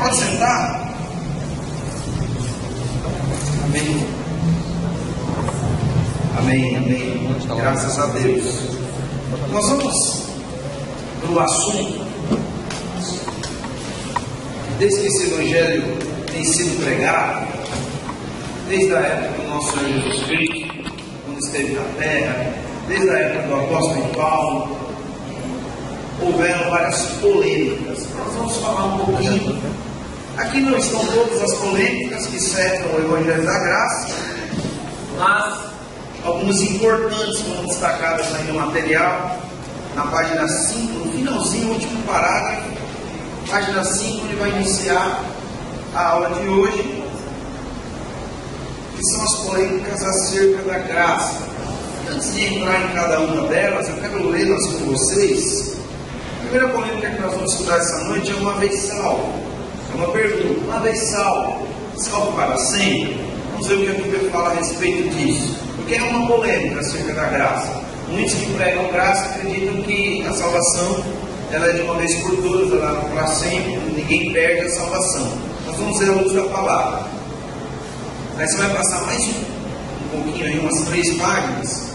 Pode sentar? Amém. Amém, amém. Graças a Deus. Nós vamos para o assunto. Desde que esse Evangelho tem sido pregado, desde a época do nosso Senhor Jesus Cristo, quando esteve na terra, desde a época do apóstolo Paulo, houveram várias polêmicas. Nós vamos falar um pouquinho. Aqui não estão todas as polêmicas que cercam o Evangelho da Graça, mas algumas importantes foram destacadas aí no material, na página 5, no finalzinho, o último parágrafo, página 5, ele vai iniciar a aula de hoje, que são as polêmicas acerca da graça. Antes de entrar em cada uma delas, eu quero lê-las com vocês. A primeira polêmica que nós vamos estudar essa noite é uma vez salvo. É uma pergunta: uma vez salvo, salvo para sempre? Vamos ver o que a Bíblia fala a respeito disso. Porque é uma polêmica acerca da graça. Muitos que pregam graça acreditam que a salvação ela é de uma vez por todas, ela é para sempre, ninguém perde a salvação. Nós vamos ver a luz da palavra. Aí você vai passar mais um pouquinho aí, umas 3 páginas.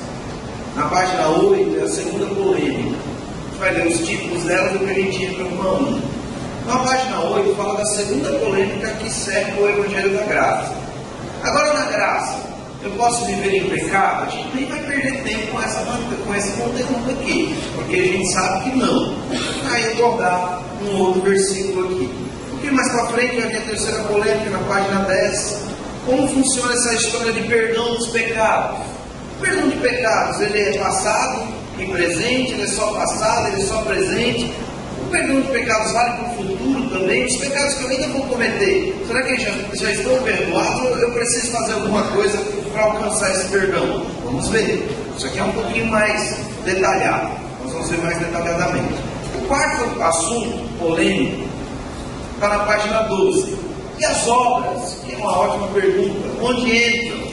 Na página 8 é a segunda polêmica. A gente vai ler os títulos delas e a gente entra uma a uma. Na página 8 fala da segunda polêmica que cerca o Evangelho da Graça. Agora, na graça, eu posso viver em pecado? A gente nem vai perder tempo com esse conteúdo aqui, porque a gente sabe que não. Aí eu vou dar um outro versículo aqui. Um pouquinho mais para frente vai ter a terceira polêmica, na página 10. Como funciona essa história de perdão dos pecados? O perdão de pecados, ele é passado e presente, ele é só passado, ele é só presente. O perdão de pecados vale para o futuro também. Os pecados que eu ainda vou cometer, será que já estão perdoados ou eu preciso fazer alguma coisa para alcançar esse perdão? Vamos ver. Isso aqui é um pouquinho mais detalhado. Nós vamos ver mais detalhadamente. O quarto assunto polêmico está na página 12. E as obras? Que é uma ótima pergunta. Onde entram?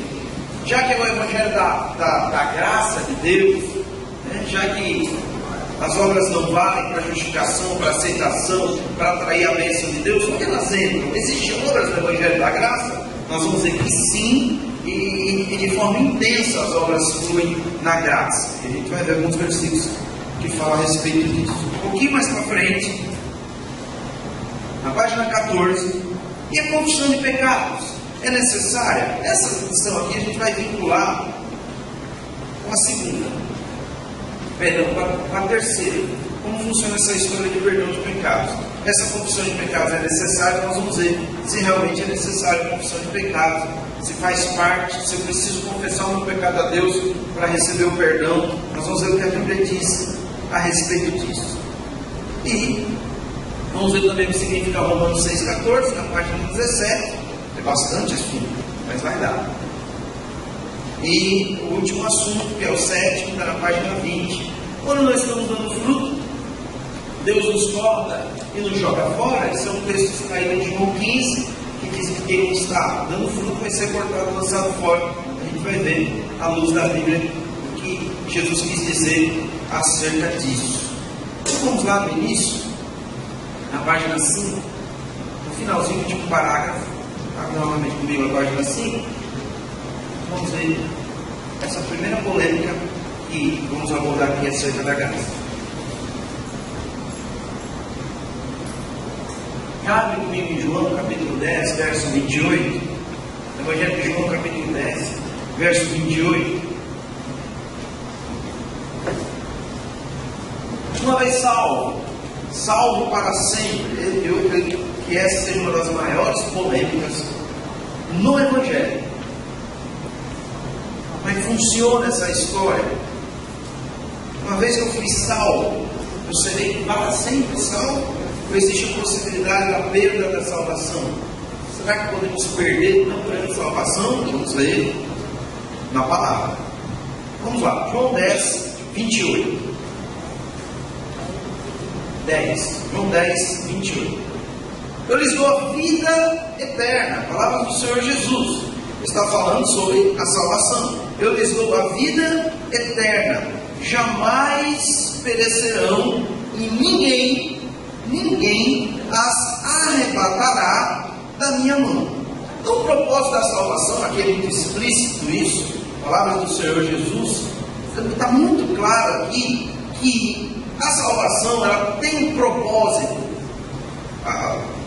Já que é o Evangelho da graça de Deus, né? Já que as obras não valem para justificação, para aceitação, para atrair a bênção de Deus, onde elas entram? Existem obras no Evangelho da Graça? Nós vamos ver que sim, e de forma intensa as obras fluem na graça. E a gente vai ver alguns versículos que falam a respeito disso. Um pouquinho mais para frente, na página 14, e a confissão de pecados é necessária? Essa confissão aqui a gente vai vincular com a segunda. Perdão, para a terceira. Como funciona essa história de perdão de pecados? Essa confissão de pecados é necessária? Nós vamos ver se realmente é necessária a confissão de pecados, se faz parte, se eu preciso confessar o meu pecado a Deus para receber o perdão. Nós vamos ver o que a Bíblia diz a respeito disso. E vamos ver também o que significa Romanos 6,14, na página 17. É bastante assunto, mas vai dar. E o último assunto, que é o 7º, está na página 20. Quando nós estamos dando fruto, Deus nos corta e nos joga fora. Esse é um texto extraído de João 15, que diz que quem não está dando fruto vai ser cortado e lançado fora. A gente vai ver, à luz da Bíblia, o que Jesus quis dizer acerca disso. Então vamos lá no início, na página 5, no finalzinho do último parágrafo. Abre novamente comigo a página 5. Vamos ver essa primeira polêmica que vamos abordar aqui acerca da graça. Abre comigo em João capítulo 10, verso 28. Evangelho de João capítulo 10, verso 28. Uma vez salvo, salvo para sempre. Eu creio que essa seja uma das maiores polêmicas no Evangelho. Como é que funciona essa história? Uma vez que eu fui salvo, eu serei para sempre salvo? Ou existe a possibilidade da perda da salvação? Será que podemos perder não perder a salvação? Vamos ler na palavra. Vamos lá, João 10, 28. 10. João 10, 28. Eu lhes dou a vida eterna. Palavras do Senhor Jesus. Está falando sobre a salvação. Eu lhes dou a vida eterna. Jamais perecerão e ninguém as arrebatará da minha mão. Então, o propósito da salvação, aqui é muito explícito isso, a palavra do Senhor Jesus, está muito claro aqui que a salvação ela tem um propósito.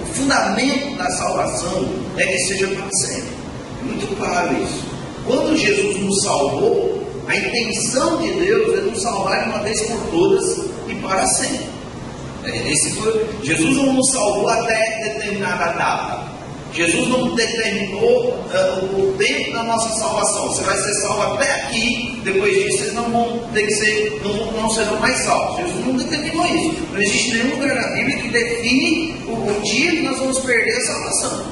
O fundamento da salvação é que seja para sempre. É muito claro isso. Quando Jesus nos salvou, a intenção de Deus é nos salvar de uma vez por todas e para sempre. Jesus não nos salvou até determinada data. Jesus não determinou o tempo da nossa salvação. Você vai ser salvo até aqui, depois disso vocês não vão ter que ser, não serão mais salvos. Jesus não determinou isso. Não existe nenhum lugar na Bíblia que define o dia que nós vamos perder a salvação.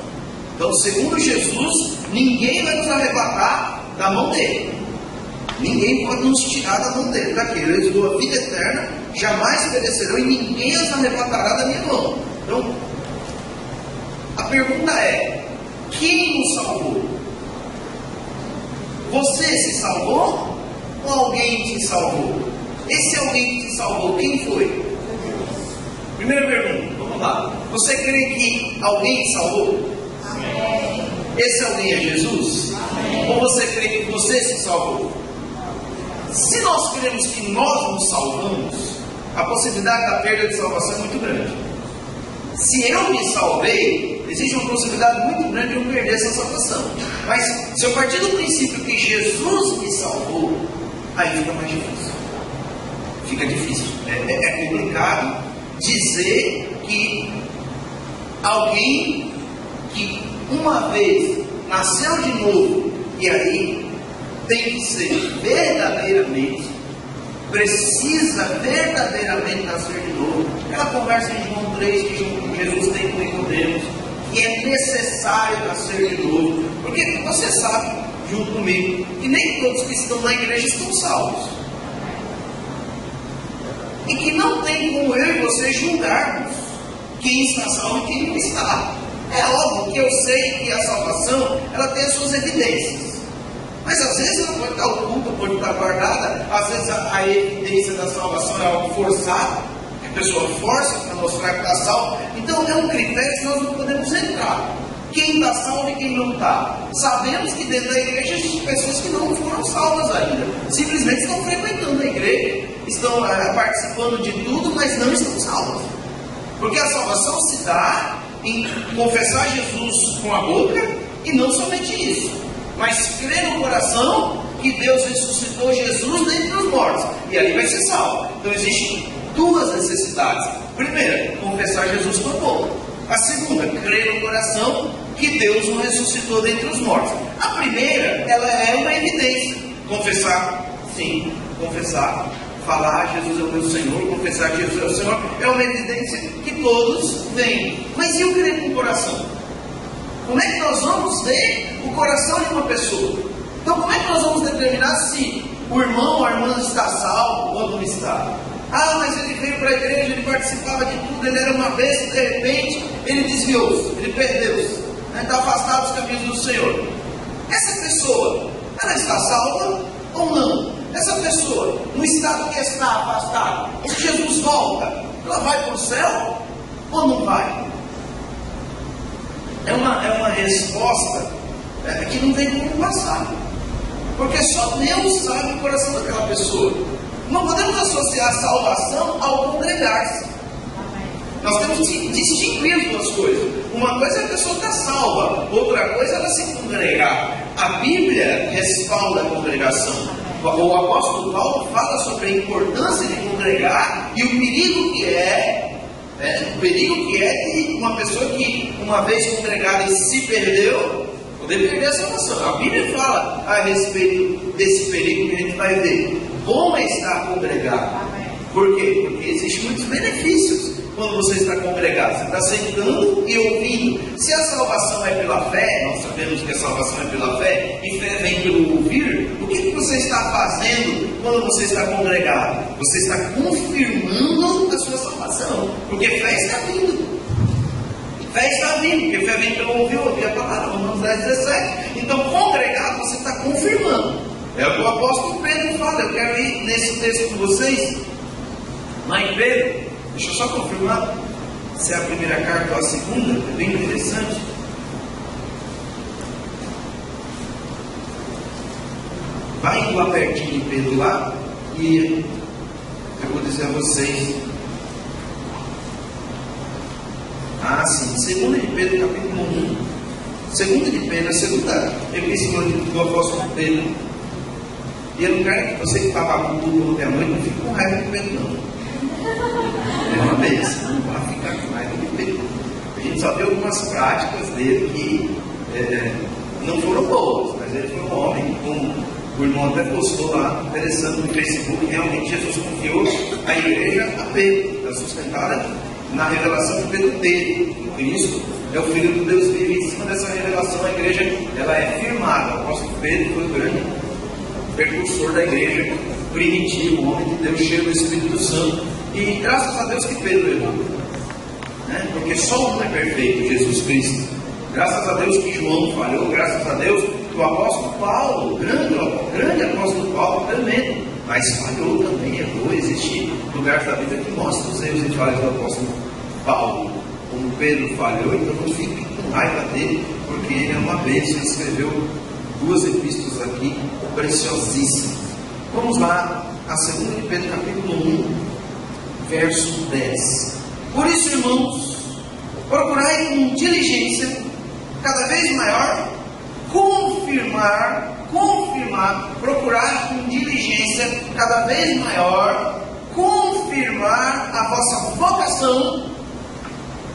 Então, segundo Jesus, ninguém vai nos arrebatar da mão dele. Ninguém pode nos tirar da mão dele. Daqueles dou a vida eterna, jamais perecerão e ninguém as arrebatará da minha mão. Então, a pergunta é: quem nos salvou? Você se salvou ou alguém te salvou? Esse alguém que te salvou, quem foi? Primeira pergunta, vamos lá. Você crê que alguém te salvou? Amém. Esse alguém é Jesus? Amém. Ou você crê que você se salvou? Se nós cremos que nós nos salvamos, a possibilidade da perda de salvação é muito grande. Se eu me salvei, existe uma possibilidade muito grande de eu perder essa salvação. Mas se eu partir do princípio que Jesus me salvou, aí fica mais difícil. Fica difícil. É complicado dizer que alguém que uma vez nasceu de novo e aí tem que ser verdadeiramente, precisa verdadeiramente nascer de novo. Aquela conversa em João 3 que Jesus tem com Nicodemos, que é necessário nascer de novo, porque você sabe, junto comigo, que nem todos que estão na igreja estão salvos, e que não tem como eu e você julgarmos quem está salvo e quem não está. É óbvio que eu sei que a salvação ela tem as suas evidências, mas às vezes ela pode estar oculta, pode estar guardada. Às vezes a evidência da salvação é algo forçado, que a pessoa força para mostrar que está salvo. Então é um critério que nós não podemos entrar. Quem está salvo e quem não está. Sabemos que dentro da igreja existem pessoas que não foram salvas ainda, simplesmente estão frequentando a igreja, estão participando de tudo, mas não estão salvos. Porque a salvação se dá em confessar Jesus com a boca e não somente isso, mas crer no coração que Deus ressuscitou Jesus dentre os mortos, e ali vai ser salvo. Então existem duas necessidades. Primeira, confessar Jesus com a boca. A segunda, crer no coração que Deus o ressuscitou dentre os mortos. A primeira, ela é uma evidência. Confessar, sim, confessar. Falar Jesus é o meu Senhor, confessar que Jesus é o Senhor, é uma evidência que todos veem. Mas e o crer no coração? Como é que nós vamos ver o coração de uma pessoa? Então, como é que nós vamos determinar se o irmão ou a irmã está salvo ou não está? Ah, mas ele veio para a igreja, ele participava de tudo, ele era uma besta, de repente ele desviou-se, ele perdeu-se, está afastado dos caminhos do Senhor. Essa pessoa, ela está salva ou não? Essa pessoa, no estado que está afastada, se Jesus volta, ela vai para o céu ou não vai? É uma resposta que não tem como passar, porque só Deus sabe o coração daquela pessoa. Não podemos associar a salvação ao congregar-se. Nós temos que distinguir as duas coisas. Uma coisa é a pessoa estar salva, outra coisa é ela se congregar. A Bíblia respalda a congregação. O apóstolo Paulo fala sobre a importância de congregar e o perigo que é de uma pessoa que, uma vez congregada e se perdeu, poder perder a salvação. A Bíblia fala a respeito desse perigo que a gente vai ver. Bom é estar congregado. Por quê? Porque existem muitos benefícios quando você está congregado. Você está sentando e ouvindo. Se a salvação é pela fé, nós sabemos que a salvação é pela fé, e fé vem pelo ouvir, o que você está fazendo quando você está congregado? Você está confirmando a sua salvação, porque fé está vindo. Fé está vindo, porque fé vem pelo ouvir a palavra, Romanos 10:17. Então, congregado, você está confirmando. É o que o apóstolo Pedro fala. Eu quero ir nesse texto com vocês, lá em Pedro. Deixa eu só confirmar. se é a primeira carta ou a segunda, é bem interessante. Vai indo lá pertinho de Pedro lá, e eu vou dizer a vocês. Sim, 2 de Pedro, capítulo 1. 2 de Pedro, a segunda epístola do apóstolo Pedro. E eu não quero que você que estava com tudo ontem à noite não fique com raiva de Pedro, não. É uma vez, não vai ficar com raiva de Pedro. A gente só viu algumas práticas dele que não foram boas, mas ele foi um homem, como o irmão até postou lá, interessante no Facebook, realmente Jesus confiou a igreja a Pedro, está sustentada na revelação que Pedro teve. Cristo é o Filho do Deus vivo, e em cima dessa revelação a igreja ela é firmada. O apóstolo Pedro foi o grande precursor da igreja primitiva, um homem de Deus cheio do Espírito Santo. E graças a Deus que Pedro errou, né? Porque só um é perfeito, Jesus Cristo. Graças a Deus que João falhou, graças a Deus que o apóstolo Paulo, grande apóstolo Paulo, também, mas falhou também, errou. Existe lugares da Bíblia que mostram os erros e falhas do apóstolo Paulo. Como Pedro falhou, então não fique com raiva dele, porque ele é uma bênção. Ele escreveu 2 epístolas aqui preciosíssimas. Vamos lá, a 2 de Pedro, capítulo 1, verso 10. Por isso, irmãos, procurai com diligência, cada vez maior, procurar com diligência, cada vez maior, confirmar a vossa vocação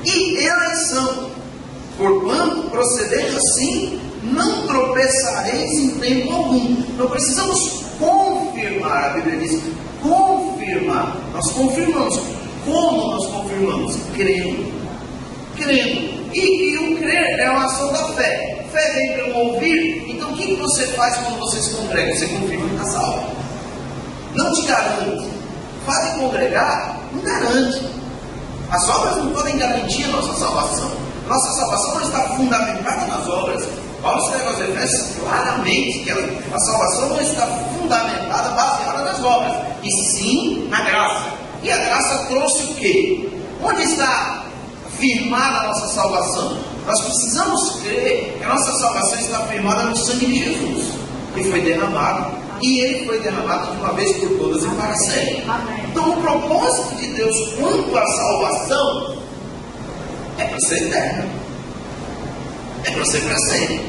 e eleição, porquanto, procedendo assim, não tropeçareis em tempo algum. Não precisamos confirmar, a Bíblia diz confirmar. Nós confirmamos. Como nós confirmamos? Crendo. E o crer é uma ação da fé. Fé vem pelo ouvir. Então o que você faz quando você se congrega? Você confirma que está salvo. Não te garante. O fato de congregar não garante. As obras não podem garantir a nossa salvação. Nossa salvação não está fundamentada nas obras. Paulo escreve aos Efésios claramente que a salvação não está fundamentada, baseada nas obras, e sim na graça. E a graça trouxe o quê? Onde está firmada a nossa salvação? Nós precisamos crer que a nossa salvação está firmada no sangue de Jesus, que foi derramado, e ele foi derramado de uma vez por todas e para sempre. Então o propósito de Deus quanto à salvação é para ser eterno, é para ser para sempre.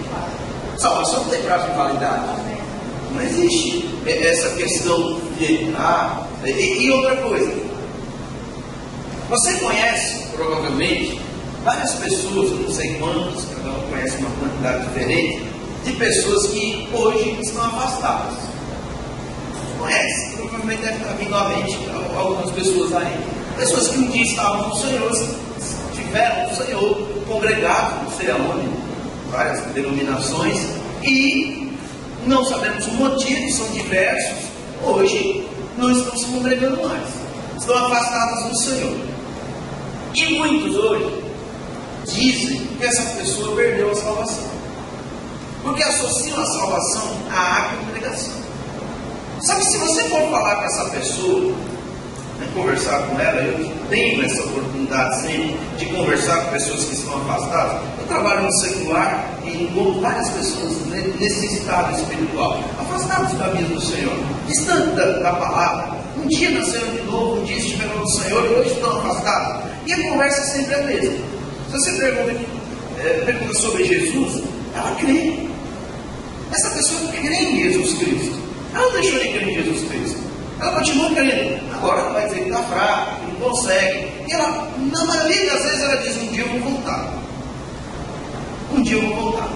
Salvação não tem prazo de validade. Não existe essa questão de e outra coisa, você conhece provavelmente várias pessoas, eu não sei quantas, cada um conhece uma quantidade diferente de pessoas que hoje estão afastadas. Conhece, provavelmente deve estar vindo à mente algumas pessoas aí. Pessoas que um dia estavam no Senhor, estiveram no Senhor, congregados, não sei aonde, várias denominações, e não sabemos o motivo, são diversos, hoje não estão se congregando mais, estão afastados do Senhor. E muitos hoje dizem que essa pessoa perdeu a salvação, porque associam a salvação à congregação. Sabe, se você for falar com essa pessoa, conversar com ela, eu tenho essa oportunidade sempre de conversar com pessoas que estão afastadas. Eu trabalho no secular e encontro várias pessoas nesse estado espiritual, afastados do caminho do Senhor, distantes da palavra. Um dia nasceram de novo, um dia estiveram no Senhor e hoje estão afastados. E a conversa é sempre a mesma. Se você pergunta sobre Jesus, ela crê. Essa pessoa crê em Jesus Cristo. Ela não deixou de crer em Jesus Cristo. Ela continua crendo. Agora ela vai dizer que está fraca, que não consegue. E ela, na maioria das vezes, ela diz: um dia eu vou voltar. Um dia eu vou voltar.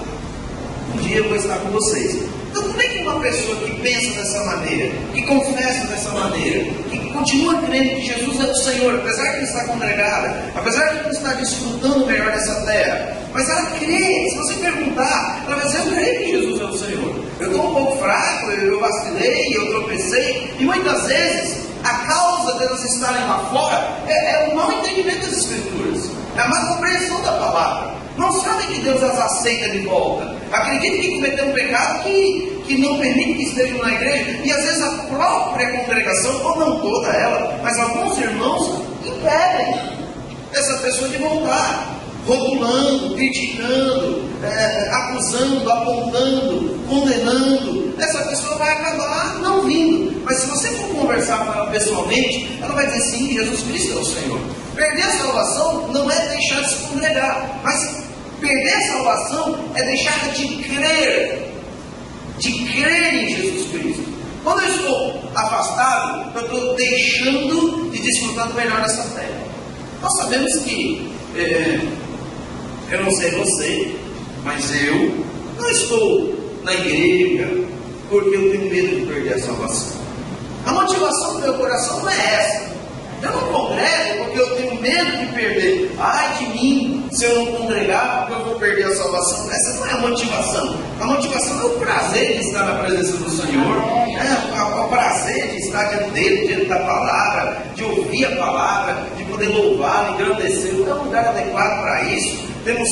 Um dia eu vou estar com vocês. Então, como é que uma pessoa que pensa dessa maneira, que confessa dessa maneira, que continua crendo que Jesus é o Senhor, apesar de não estar congregada, apesar de não estar desfrutando o melhor dessa terra, mas ela crê? Se você perguntar, ela vai dizer: eu creio que Jesus é o Senhor. Eu estou um pouco fraco, eu vacilei, eu tropecei, e muitas vezes a causa delas estarem lá fora é o mau entendimento das Escrituras, é a má compreensão da palavra. Não sabem que Deus as aceita de volta. Acreditam que cometeram um pecado que não permite que estejam na igreja, e às vezes a própria congregação, ou não toda ela, mas alguns irmãos impedem. dessa pessoa de voltar, rotulando, criticando, acusando, apontando, condenando. Essa pessoa vai acabar não vindo. Mas se você for conversar com ela pessoalmente, ela vai dizer sim, Jesus Cristo é o Senhor. Perder a salvação não é deixar de se congregar, mas perder a salvação é deixar de crer em Jesus Cristo. Quando eu estou afastado, eu estou deixando de desfrutar do melhor dessa terra. Nós sabemos que, eu não sei você, mas eu não estou na igreja porque eu tenho medo de perder a salvação. A motivação do meu coração não é essa. Eu não congrego porque eu tenho medo de perder. Ai de mim, se eu não congregar, porque eu vou perder a salvação. Essa não é a motivação. A motivação é o prazer de estar na presença do Senhor, o prazer de estar diante dele, diante da palavra, de ouvir a palavra, de poder louvá-lo, engrandecer. É um lugar adequado para isso. Temos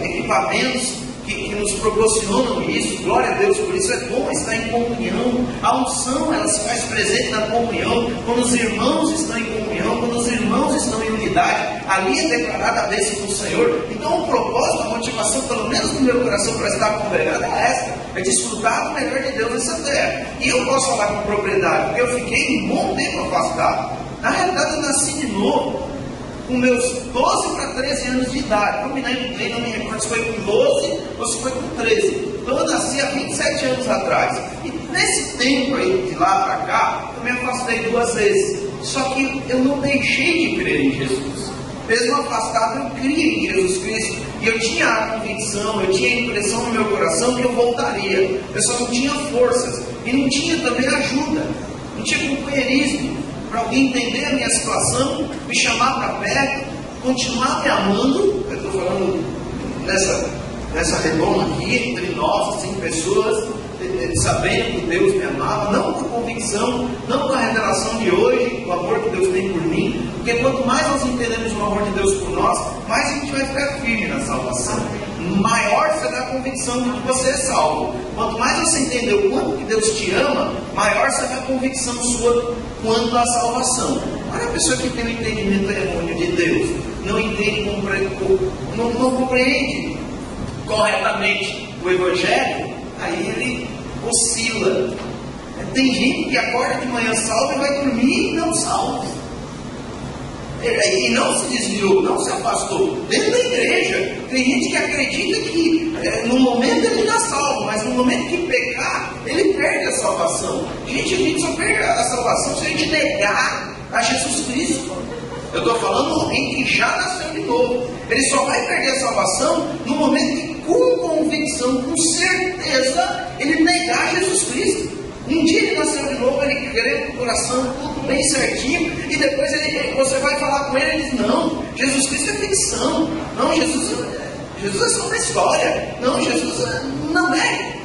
equipamentos que nos proporcionam isso. Glória a Deus por isso. É bom estar em comunhão. A unção, ela se faz presente na comunhão quando os irmãos estão em comunhão, quando os irmãos estão em unidade. Ali é declarada a bênção do Senhor. Então o propósito, a motivação, pelo menos no meu coração, para estar congregado é esta: é desfrutar do melhor de Deus nessa terra. E eu posso falar com propriedade, porque eu fiquei um bom tempo afastado. Na realidade eu nasci de novo com meus 12 para 13 anos de idade. Não me recordo se foi com 12 ou se foi com 13. Então eu nasci há 27 anos atrás. E nesse tempo aí, de lá para cá, eu me afastei 2 vezes. Só que eu não deixei de crer em Jesus. Mesmo afastado, eu criei em Jesus Cristo. E eu tinha a convicção, eu tinha a impressão no meu coração que eu voltaria. Eu só não tinha forças. E não tinha também ajuda. Não tinha companheirismo para alguém entender a minha situação, me chamar para perto, continuar me amando. Eu estou falando nessa redoma aqui, entre nós, assim, pessoas, sabendo que Deus me amava, não por convicção, não por a revelação de hoje, o amor que Deus tem por mim, porque quanto mais nós entendemos o amor de Deus por nós, mais a gente vai ficar firme na salvação. Maior será a convicção de que você é salvo. Quanto mais você entender o quanto que Deus te ama, maior será a convicção sua quanto à salvação. Olha, a pessoa que tem um entendimento errôneo de Deus, não entende, não compreende corretamente o Evangelho, aí ele oscila. Tem gente que acorda de manhã salvo e vai dormir não salvo. E não se desviou, não se afastou. Dentro da igreja, tem gente que acredita que no momento ele está salvo, mas no momento que pecar, ele perde a salvação. Gente, a gente só perde a salvação se a gente negar a Jesus Cristo. Eu estou falando de alguém que já nasceu de novo. Ele só vai perder a salvação no momento que, com convicção, com certeza, ele negar Jesus Cristo. Um dia ele nasceu de novo, ele crê com o coração, tudo bem certinho, e depois você vai falar com ele e diz: não, Jesus Cristo é ficção, não, Jesus é só uma história, não, Jesus não é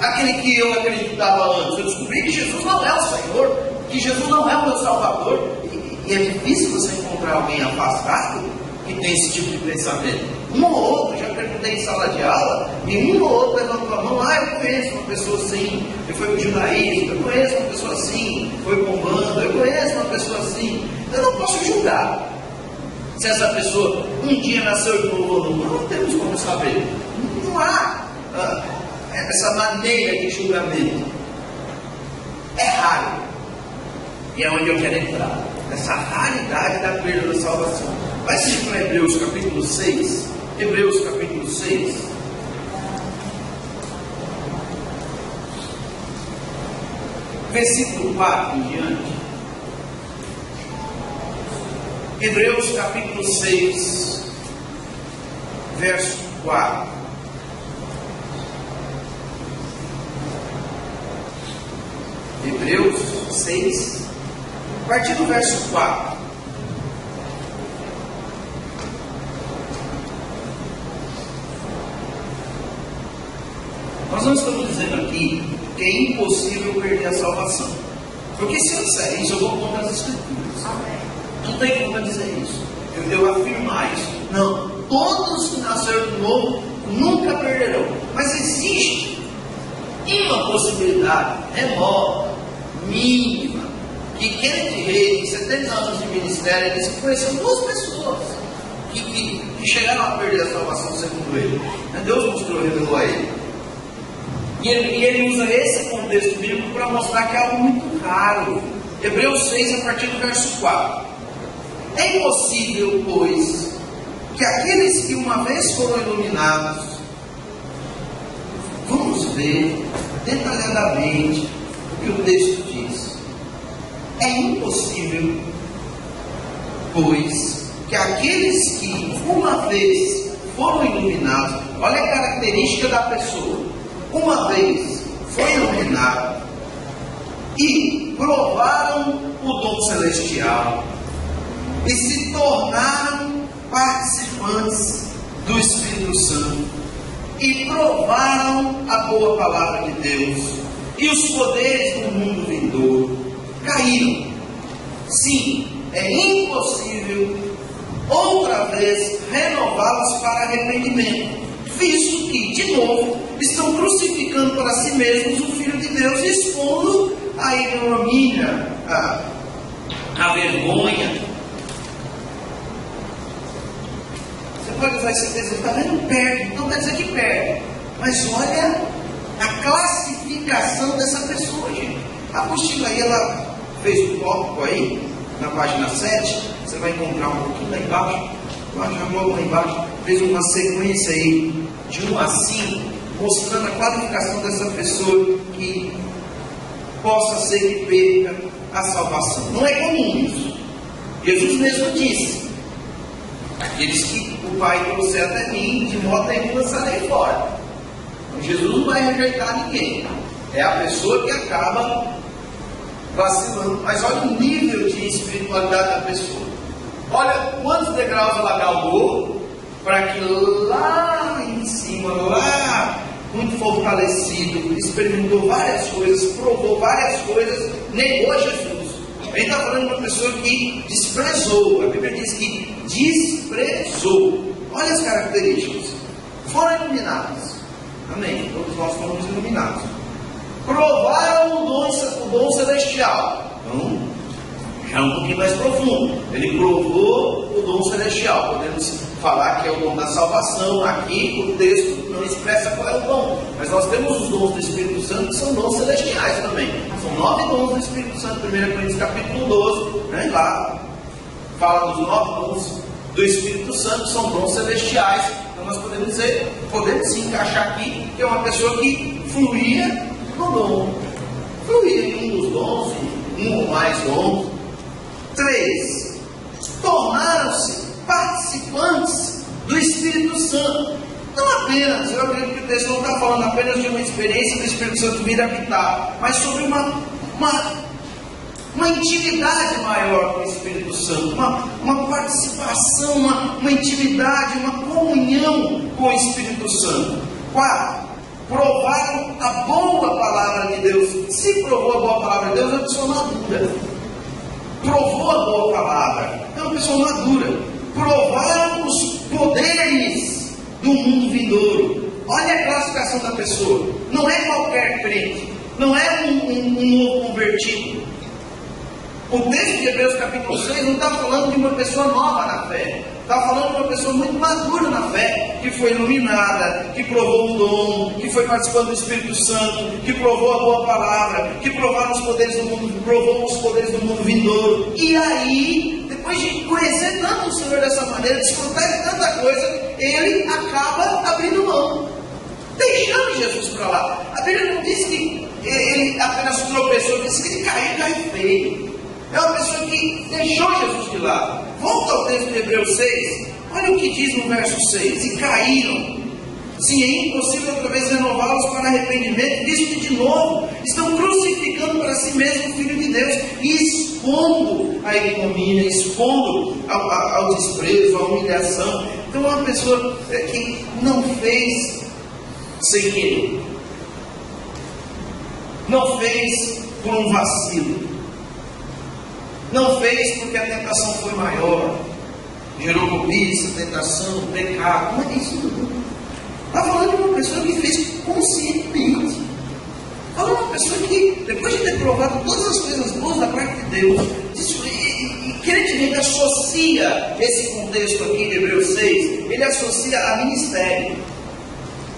aquele que eu acreditava antes. Eu descobri que Jesus não é o Senhor, que Jesus não é o meu Salvador, e é difícil você encontrar alguém afastado que tem esse tipo de pensamento. Um ou outro, já perguntei em sala de aula, e um ou outro levantou a mão: eu conheço uma pessoa assim, que foi para o judaísmo, eu conheço uma pessoa assim, foi para o bando, eu conheço uma pessoa assim. Eu não posso julgar se essa pessoa um dia nasceu de novo ou não temos como saber. Não há essa maneira de julgamento. É raro. E é onde eu quero entrar. Essa raridade da perda da salvação. Vai ser para Hebreus capítulo 6. Hebreus capítulo 6. Versículo 4 em diante. Hebreus capítulo 6, verso 4. Hebreus 6, a partir do verso 4. Nós não estamos dizendo aqui que é impossível perder a salvação. Porque se eu disser isso, eu vou contra as Escrituras. Não tem como eu dizer isso. Eu afirmar isso. Não. Todos que nasceram de novo nunca perderão. Mas existe uma possibilidade remota, mínima, que Kenneth Reagan, em 70 anos de ministério, disse que conheceu 2 pessoas que chegaram a perder a salvação segundo ele. Deus mostrou, revelou a ele. E ele usa esse contexto bíblico para mostrar que é algo muito raro. Hebreus 6, a partir do verso 4. É impossível, pois, que aqueles que uma vez foram iluminados, vamos ver detalhadamente o que o texto diz. É impossível, pois, que aqueles que uma vez foram iluminados, olha a característica da pessoa, uma vez foi iluminado e provaram o dom celestial e se tornaram participantes do Espírito Santo e provaram a boa palavra de Deus e os poderes do mundo vindouro, caíram. Sim, é impossível outra vez renová-los para arrependimento, visto que, de novo, estão crucificando para si mesmos o Filho de Deus, expondo a ignomínia, a vergonha. Você pode usar esse texto, está vendo? Perde, não quer dizer que perde, mas olha a classificação dessa pessoa, gente. A apostila aí, ela fez um tópico aí, na página 7, você vai encontrar um pouquinho lá embaixo, logo lá embaixo, fez uma sequência aí, de 1 a 5, mostrando a qualificação dessa pessoa que possa ser que perca a salvação. Não é comum isso. Jesus mesmo disse: aqueles que o Pai trouxer até mim, de modo nenhum lançarei fora. Então, Jesus não vai rejeitar ninguém. É a pessoa que acaba vacilando. Mas olha o nível de espiritualidade da pessoa. Olha quantos degraus ela galgou para que lá em cima, lá muito fortalecido, experimentou várias coisas, provou várias coisas, negou Jesus. Ele está falando de uma pessoa que desprezou. A Bíblia diz que desprezou. Olha as características. Foram iluminados. Amém. Todos nós fomos iluminados. Provaram o dom celestial. Então, já é um pouquinho mais profundo. Ele provou o dom celestial. Podemos falar que é o dom da salvação. Aqui o texto não expressa qual é o dom, mas nós temos os dons do Espírito Santo, que são dons celestiais também. São 9 dons do Espírito Santo. 1 Coríntios capítulo 12, né? Lá fala dos 9 dons do Espírito Santo, são dons celestiais. Então nós podemos dizer, podemos sim encaixar aqui, que é uma pessoa que fluía no dom, fluía em um dos dons, em um ou mais dons. 3. Tornaram-se participantes do Espírito Santo. Não apenas, eu acredito que o texto não está falando apenas de uma experiência do Espírito Santo vir habitar, mas sobre uma intimidade maior com o Espírito Santo, uma participação, uma intimidade, uma comunhão com o Espírito Santo. 4. Provaram a boa palavra de Deus. Se provou a boa palavra de Deus, é uma pessoa madura. Provou a boa palavra, é uma pessoa madura. Provaram os poderes do mundo vindouro. Olha a classificação da pessoa. Não é qualquer crente, não é um novo convertido. O texto de Hebreus capítulo 6 não está falando de uma pessoa nova na fé. Está falando de uma pessoa muito madura na fé, que foi iluminada, que provou o dom, que foi participando do Espírito Santo, que provou a boa palavra, que provaram os poderes do mundo, provou os poderes do mundo vindouro. E aí, depois de conhecer tanto o Senhor dessa maneira, desfrutar de tanta coisa, ele acaba abrindo mão, deixando Jesus para lá. A Bíblia não diz que ele apenas tropeçou, diz que ele caiu feio. É uma pessoa que deixou Jesus de lado. Volta ao texto de Hebreus 6. Olha o que diz no verso 6. E caíram. Sim, é impossível outra vez renová-los para arrependimento, visto que de novo estão crucificando para si mesmo o Filho de Deus e expondo a ignomínia, expondo ao desprezo, à humilhação. Então é uma pessoa que não fez sem querer. Não fez por um vacilo. Não fez porque a tentação foi maior, gerou cobiça, tentação, pecado. Não é isso tudo. Está falando de uma pessoa que fez conscientemente. Falando de uma pessoa que, depois de ter provado todas as coisas boas da parte de Deus, disse, crente ele associa esse contexto aqui de Hebreus 6, ele associa a ministério.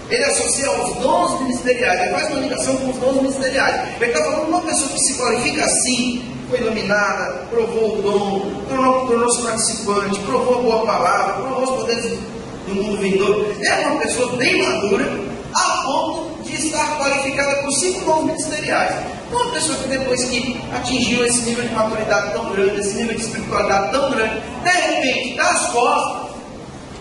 Ele associa aos dons ministeriais, ele faz uma ligação com os dons ministeriais. Ele está falando de uma pessoa que se qualifica assim, foi iluminada, provou o dom, tornou-se participante, provou a boa palavra, provou os poderes do mundo vindouro. É uma pessoa bem madura, a ponto de estar qualificada por 5 dons ministeriais. Uma pessoa que depois que atingiu esse nível de maturidade tão grande, esse nível de espiritualidade tão grande, de repente dá as costas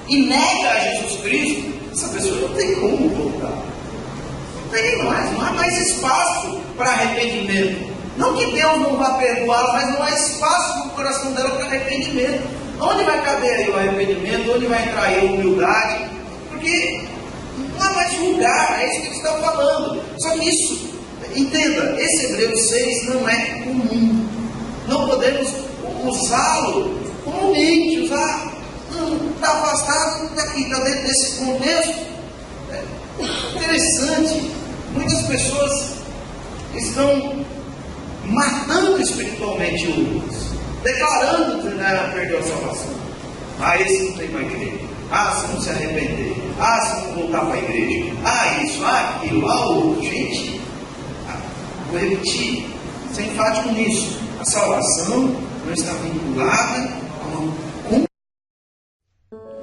e nega a Jesus Cristo, essa pessoa não tem como voltar. Não tem mais, não há mais espaço para arrependimento. Não que Deus não vá perdoá-la, mas não há espaço no coração dela para arrependimento. Onde vai caber aí o arrependimento? Onde vai entrar aí a humildade? Porque não há mais lugar, é isso que eles estão falando. Só que isso, entenda, esse Hebreus 6 não é comum. Não podemos usá-lo comumente, usar. Está afastado daqui, está dentro desse contexto. É interessante. Muitas pessoas estão matando espiritualmente outros, declarando que perdeu a salvação. Esse não tem mais igreja. Se não se arrepender. Se não voltar para a igreja. Isso, aquilo, outro. Gente, vou repetir, ser enfático nisso. A salvação não está vinculada a uma.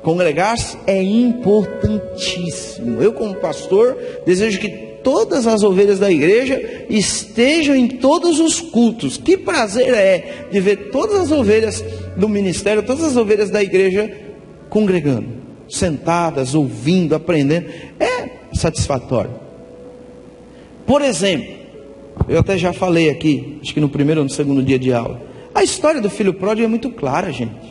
Congregar-se é importantíssimo. Eu, como pastor, desejo que todas as ovelhas da igreja estejam em todos os cultos. Que prazer é de ver todas as ovelhas do ministério, todas as ovelhas da igreja congregando, sentadas, ouvindo, aprendendo. É satisfatório. Por exemplo, eu até já falei aqui, acho que no primeiro ou no segundo dia de aula, a história do filho pródigo é muito clara, gente.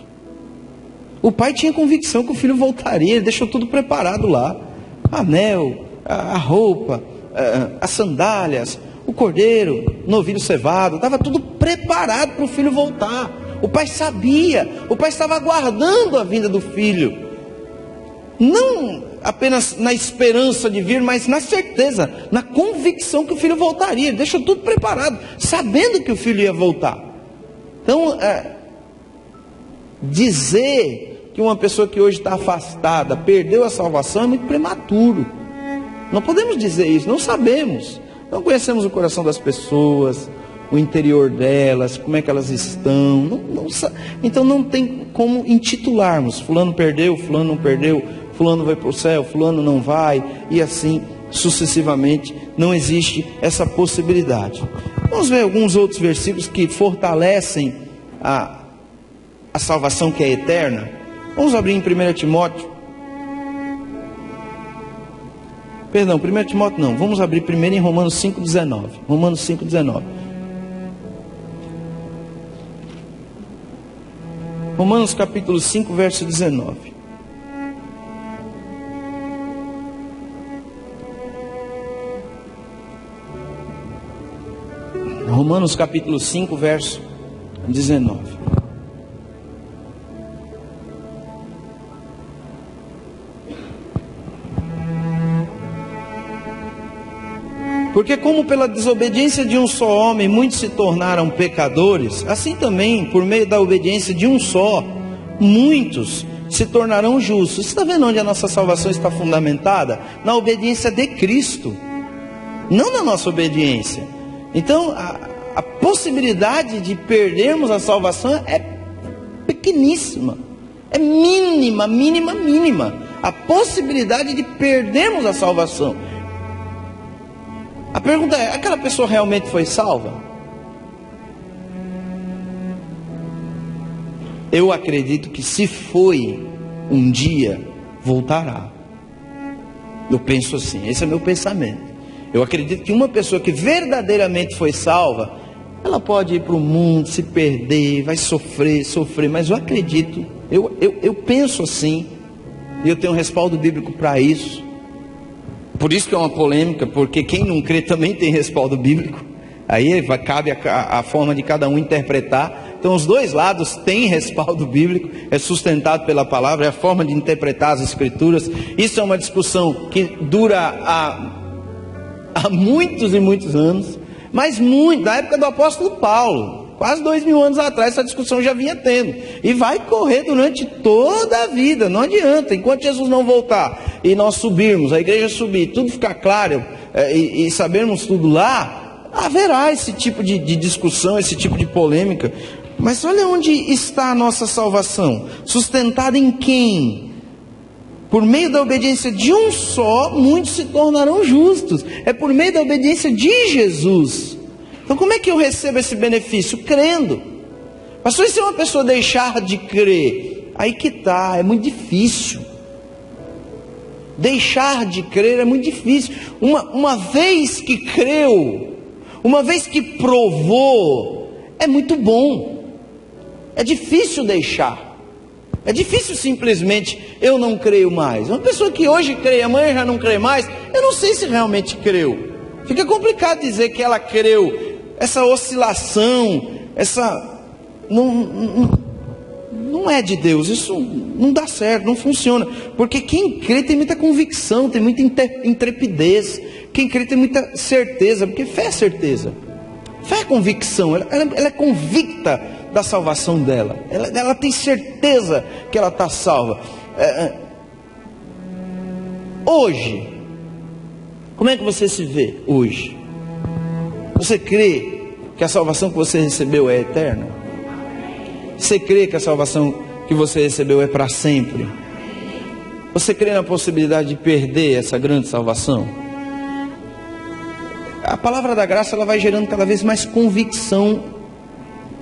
O pai tinha convicção que o filho voltaria, ele deixou tudo preparado lá. Anel, a roupa, as sandálias, o cordeiro, o novilho cevado, estava tudo preparado para o filho voltar. O pai sabia, o pai estava aguardando a vinda do filho. Não apenas na esperança de vir, mas na certeza, na convicção que o filho voltaria. Ele deixou tudo preparado, sabendo que o filho ia voltar. Então, dizer que uma pessoa que hoje está afastada perdeu a salvação é muito prematuro. Não podemos dizer isso, não sabemos, não conhecemos o coração das pessoas, o interior delas, como é que elas estão, então não tem como intitularmos, fulano perdeu, fulano não perdeu, fulano vai para o céu, fulano não vai, e assim sucessivamente. Não existe essa possibilidade. Vamos ver alguns outros versículos que fortalecem a salvação que é eterna. Vamos abrir em 1 Timóteo. Perdão, 1 Timóteo não. Vamos abrir primeiro em Romanos 5,19. Romanos 5,19. Romanos capítulo 5, verso 19. Romanos capítulo 5, verso 19. Porque como pela desobediência de um só homem muitos se tornaram pecadores, assim também, por meio da obediência de um só, muitos se tornarão justos. Você está vendo onde a nossa salvação está fundamentada? Na obediência de Cristo, não na nossa obediência. Então, a possibilidade de perdermos a salvação é pequeníssima, é mínima, mínima, mínima. A possibilidade de perdermos a salvação. A pergunta é: aquela pessoa realmente foi salva? Eu acredito que se foi, um dia voltará. Eu penso assim, esse é meu pensamento. Eu acredito que uma pessoa que verdadeiramente foi salva, ela pode ir para o mundo, se perder, vai sofrer, mas eu acredito, eu penso assim, e eu tenho um respaldo bíblico para isso. Por isso que é uma polêmica, porque quem não crê também tem respaldo bíblico. Aí cabe a forma de cada um interpretar. Então os dois lados têm respaldo bíblico, é sustentado pela palavra, é a forma de interpretar as escrituras. Isso é uma discussão que dura há muitos e muitos anos, mas muito, da época do apóstolo Paulo, quase 2000 anos atrás essa discussão já vinha tendo, e vai correr durante toda a vida, não adianta, enquanto Jesus não voltar, e nós subirmos, a igreja subir, tudo ficar claro, e sabermos tudo lá, haverá esse tipo de discussão, esse tipo de polêmica. Mas olha onde está a nossa salvação, sustentada em quem? Por meio da obediência de um só, muitos se tornarão justos. É por meio da obediência de Jesus. Então como é que eu recebo esse benefício? Crendo. Pastor, e se uma pessoa deixar de crer? Aí que está, é muito difícil. Deixar de crer é muito difícil. Uma vez que creu, uma vez que provou, é muito bom. É difícil deixar. É difícil simplesmente, eu não creio mais. Uma pessoa que hoje crê, amanhã já não crê mais, eu não sei se realmente creu. Fica complicado dizer que ela creu. Essa oscilação, não é de Deus. Isso não dá certo, não funciona. Porque quem crê tem muita convicção, tem muita intrepidez. Quem crê tem muita certeza, porque fé é certeza. Fé é convicção, ela é convicta da salvação dela. Ela tem certeza que ela está salva. Hoje, como é que você se vê hoje? Você crê que a salvação que você recebeu é eterna? Você crê que a salvação que você recebeu é para sempre? Você crê na possibilidade de perder essa grande salvação? A palavra da graça, ela vai gerando cada vez mais convicção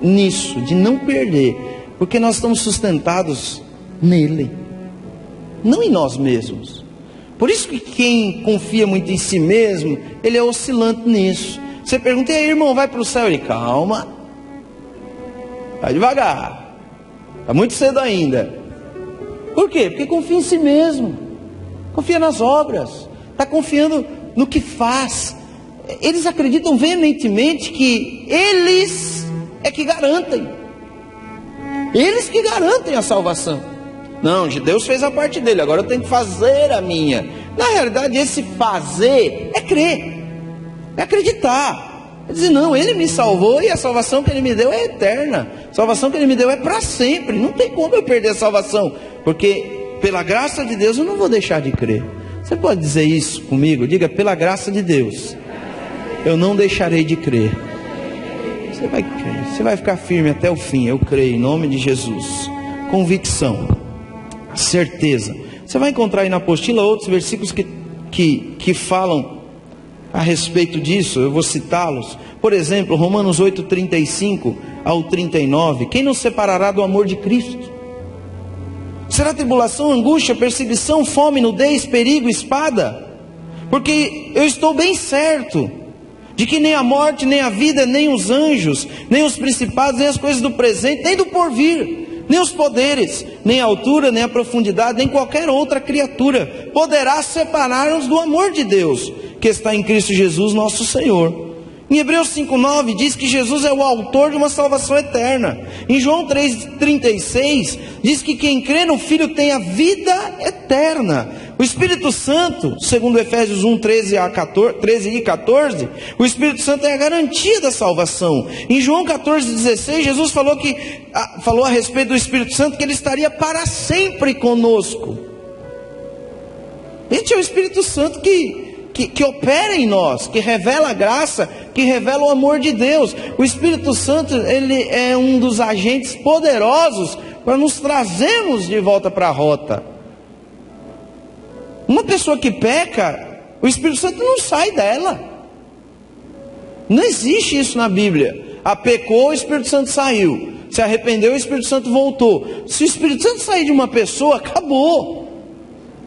nisso, de não perder, porque nós estamos sustentados nele, não em nós mesmos. Por isso que quem confia muito em si mesmo, ele é oscilante nisso. Você pergunta, e aí, irmão, vai para o céu? Ele, calma, vai devagar, está muito cedo ainda. Por quê? Porque confia em si mesmo, confia nas obras, está confiando no que faz. Eles acreditam veementemente que eles é que garantem. Eles que garantem a salvação. Não, Deus fez a parte dele, agora eu tenho que fazer a minha. Na realidade, esse fazer é crer, é acreditar, é dizer, não, ele me salvou e a salvação que ele me deu é eterna. A salvação que ele me deu é para sempre. Não tem como eu perder a salvação, porque pela graça de Deus eu não vou deixar de crer. Você pode dizer isso comigo? Diga, pela graça de Deus eu não deixarei de crer. Você vai crer, você vai ficar firme até o fim. Eu creio em nome de Jesus. Convicção, certeza. Você vai encontrar aí na apostila outros versículos que falam a respeito disso. Eu vou citá-los. Por exemplo, Romanos 8:35 ao 39. Quem nos separará do amor de Cristo? Será tribulação, angústia, perseguição, fome, nudez, perigo, espada? Porque eu estou bem certo de que nem a morte, nem a vida, nem os anjos, nem os principados, nem as coisas do presente, nem do porvir, nem os poderes, nem a altura, nem a profundidade, nem qualquer outra criatura poderá separar-nos do amor de Deus, que está em Cristo Jesus nosso Senhor. Em Hebreus 5:9 diz que Jesus é o autor de uma salvação eterna. Em João 3:36 diz que quem crê no Filho tem a vida eterna. O Espírito Santo, segundo Efésios 1:13 e 14, o Espírito Santo é a garantia da salvação. Em João 14:16, Jesus falou a respeito do Espírito Santo que ele estaria para sempre conosco. Este é o Espírito Santo que opera em nós, que revela a graça, que revela o amor de Deus. O Espírito Santo, ele é um dos agentes poderosos para nos trazermos de volta para a rota. Uma pessoa que peca, o Espírito Santo não sai dela. Não existe isso na Bíblia. Pecou, o Espírito Santo saiu. Se arrependeu, o Espírito Santo voltou. Se o Espírito Santo sair de uma pessoa, acabou.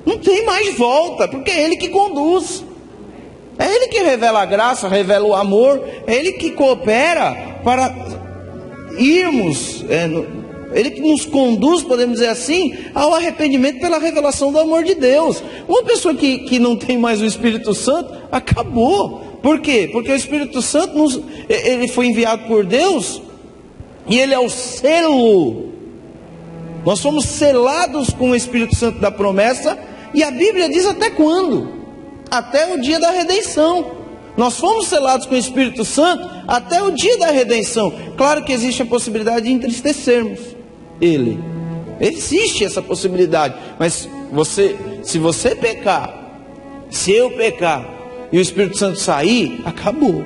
Não tem mais volta, porque é Ele que conduz. É Ele que revela a graça, revela o amor. É Ele que coopera para irmos... Ele que nos conduz, podemos dizer assim, ao arrependimento pela revelação do amor de Deus. Uma pessoa que não tem mais o Espírito Santo, acabou. Por quê? Porque o Espírito Santo ele foi enviado por Deus e ele é o selo. Nós somos selados com o Espírito Santo da promessa, e a Bíblia diz até quando? Até o dia da redenção. Nós fomos selados com o Espírito Santo até o dia da redenção. Claro que existe a possibilidade de entristecermos Ele. Existe essa possibilidade. Mas se você pecar, se eu pecar e o Espírito Santo sair, acabou.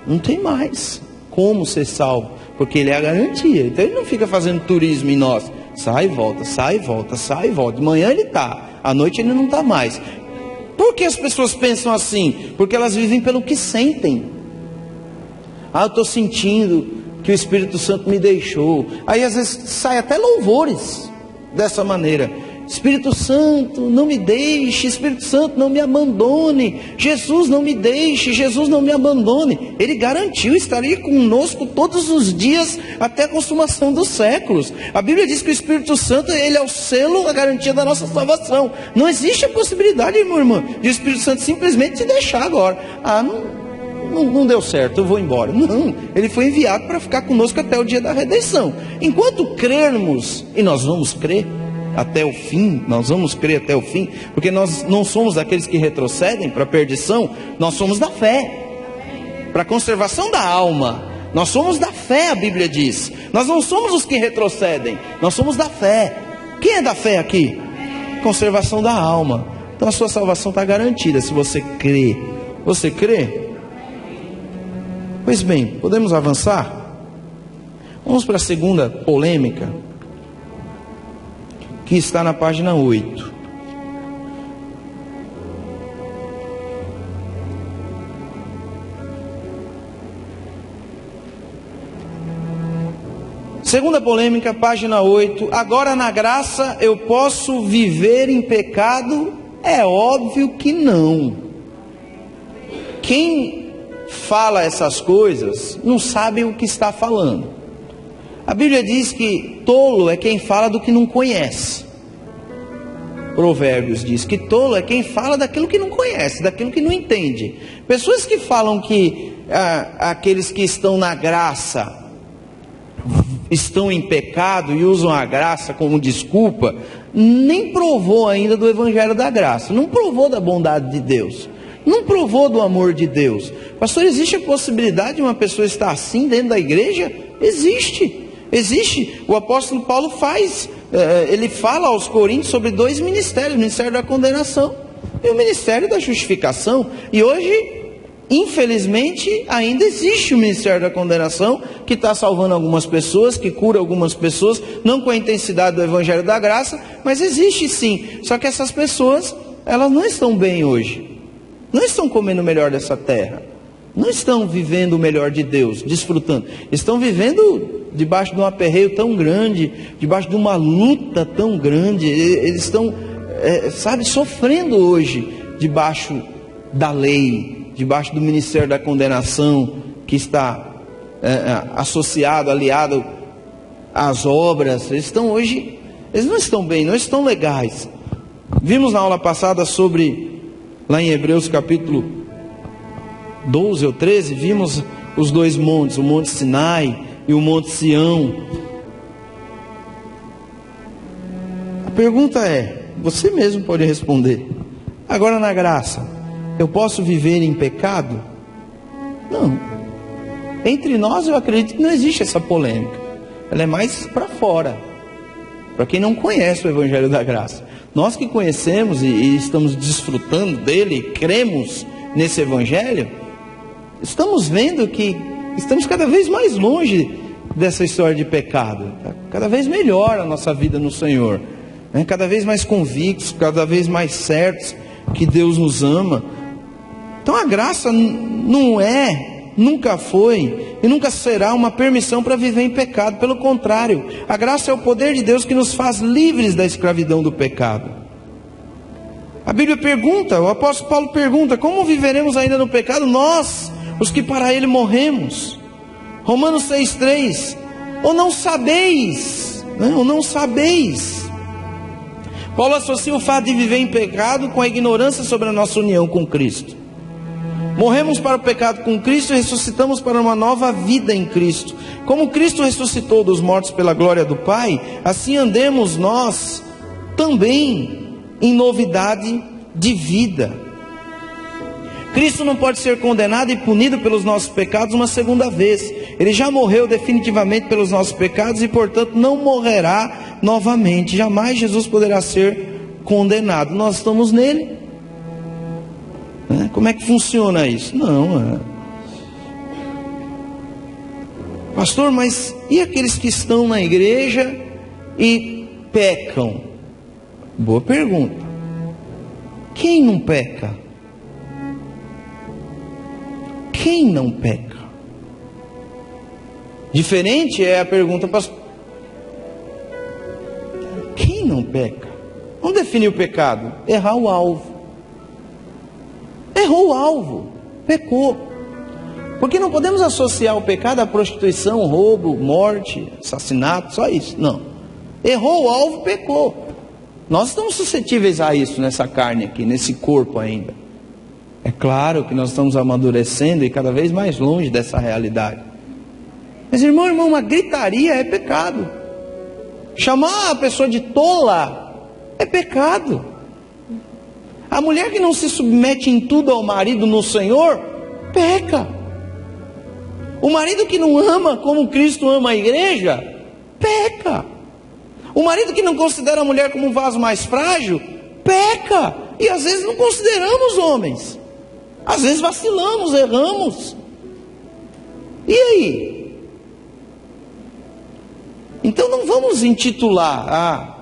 Não tem mais como ser salvo, porque Ele é a garantia. Então Ele não fica fazendo turismo em nós. Sai e volta, sai e volta, sai e volta. De manhã Ele está, à noite Ele não está mais. Por que as pessoas pensam assim? Porque elas vivem pelo que sentem. Eu estou sentindo que o Espírito Santo me deixou. Aí às vezes sai até louvores dessa maneira. Espírito Santo, não me deixe. Espírito Santo, não me abandone. Jesus, não me deixe. Jesus, não me abandone. Ele garantiu, estaria conosco todos os dias até a consumação dos séculos. A Bíblia diz que o Espírito Santo, ele é o selo, a garantia da nossa salvação. Não existe a possibilidade, meu irmão, de o Espírito Santo simplesmente te deixar agora. Não deu certo, eu vou embora. Não, ele foi enviado para ficar conosco até o dia da redenção. Enquanto crermos, e nós vamos crer até o fim, nós vamos crer até o fim, porque nós não somos aqueles que retrocedem para a perdição, nós somos da fé, para a conservação da alma. Nós somos da fé, a Bíblia diz. Nós não somos os que retrocedem, nós somos da fé. Quem é da fé aqui? Conservação da alma. Então a sua salvação está garantida se você crê. Você crê? Pois bem, podemos avançar? Vamos para a segunda polêmica, que está na página 8. Segunda polêmica, página 8. Agora na graça eu posso viver em pecado? É óbvio que não. Quem fala essas coisas não sabe o que está falando. A Bíblia diz que tolo é quem fala do que não conhece. Provérbios diz que tolo é quem fala daquilo que não conhece, daquilo que não entende. Pessoas que falam que aqueles que estão na graça estão em pecado e usam a graça como desculpa, nem provou ainda do Evangelho da Graça, não provou da bondade de Deus, não provou do amor de Deus. Pastor, existe a possibilidade de uma pessoa estar assim dentro da igreja? Existe. O apóstolo Paulo ele fala aos Coríntios sobre dois ministérios, o ministério da condenação e o ministério da justificação. E hoje, infelizmente, ainda existe o ministério da condenação, que está salvando algumas pessoas, que cura algumas pessoas, não com a intensidade do Evangelho da Graça, mas existe sim. Só que essas pessoas, elas não estão bem hoje, não estão comendo o melhor dessa terra, não estão vivendo o melhor de Deus, desfrutando, estão vivendo debaixo de um aperreio tão grande, debaixo de uma luta tão grande. Eles estão, sofrendo hoje, debaixo da lei, debaixo do ministério da condenação, que está associado, aliado às obras. Eles não estão bem, não estão legais. Vimos na aula passada lá em Hebreus capítulo 12 ou 13, vimos os dois montes, o Monte Sinai e o Monte Sião. A pergunta é, você mesmo pode responder: agora na graça, eu posso viver em pecado? Não. Entre nós eu acredito que não existe essa polêmica. Ela é mais para fora, para quem não conhece o Evangelho da Graça. Nós que conhecemos e estamos desfrutando dele, cremos nesse Evangelho, estamos vendo que estamos cada vez mais longe dessa história de pecado. Cada vez melhor a nossa vida no Senhor, né? Cada vez mais convictos, cada vez mais certos que Deus nos ama. Então a graça não é, nunca foi e nunca será uma permissão para viver em pecado. Pelo contrário, a graça é o poder de Deus que nos faz livres da escravidão do pecado. A Bíblia pergunta, o apóstolo Paulo pergunta: como viveremos ainda no pecado, nós, os que para ele morremos? Romanos 6,3: ou não sabeis, né? Ou não sabeis. Paulo associa o fato de viver em pecado com a ignorância sobre a nossa união com Cristo. Morremos para o pecado com Cristo e ressuscitamos para uma nova vida em Cristo. Como Cristo ressuscitou dos mortos pela glória do Pai, assim andemos nós também em novidade de vida. Cristo não pode ser condenado e punido pelos nossos pecados uma segunda vez. Ele já morreu definitivamente pelos nossos pecados e, portanto, não morrerá novamente. Jamais Jesus poderá ser condenado. Nós estamos nele. Como é que funciona isso? Não. Pastor, mas e aqueles que estão na igreja e pecam? Boa pergunta. Quem não peca? Quem não peca? Diferente é a pergunta, pastor. Quem não peca? Vamos definir o pecado: errar o alvo. Errou o alvo, pecou. Porque não podemos associar o pecado à prostituição, roubo, morte, assassinato, só isso. Não. Errou o alvo, pecou. Nós estamos suscetíveis a isso nessa carne aqui, nesse corpo ainda. É claro que nós estamos amadurecendo e cada vez mais longe dessa realidade. Mas irmão, uma gritaria é pecado. Chamar a pessoa de tola é pecado. A mulher que não se submete em tudo ao marido no Senhor, peca. O marido que não ama como Cristo ama a igreja, peca. O marido que não considera a mulher como um vaso mais frágil, peca. E às vezes não consideramos homens. Às vezes vacilamos, erramos. E aí? Então não vamos intitular,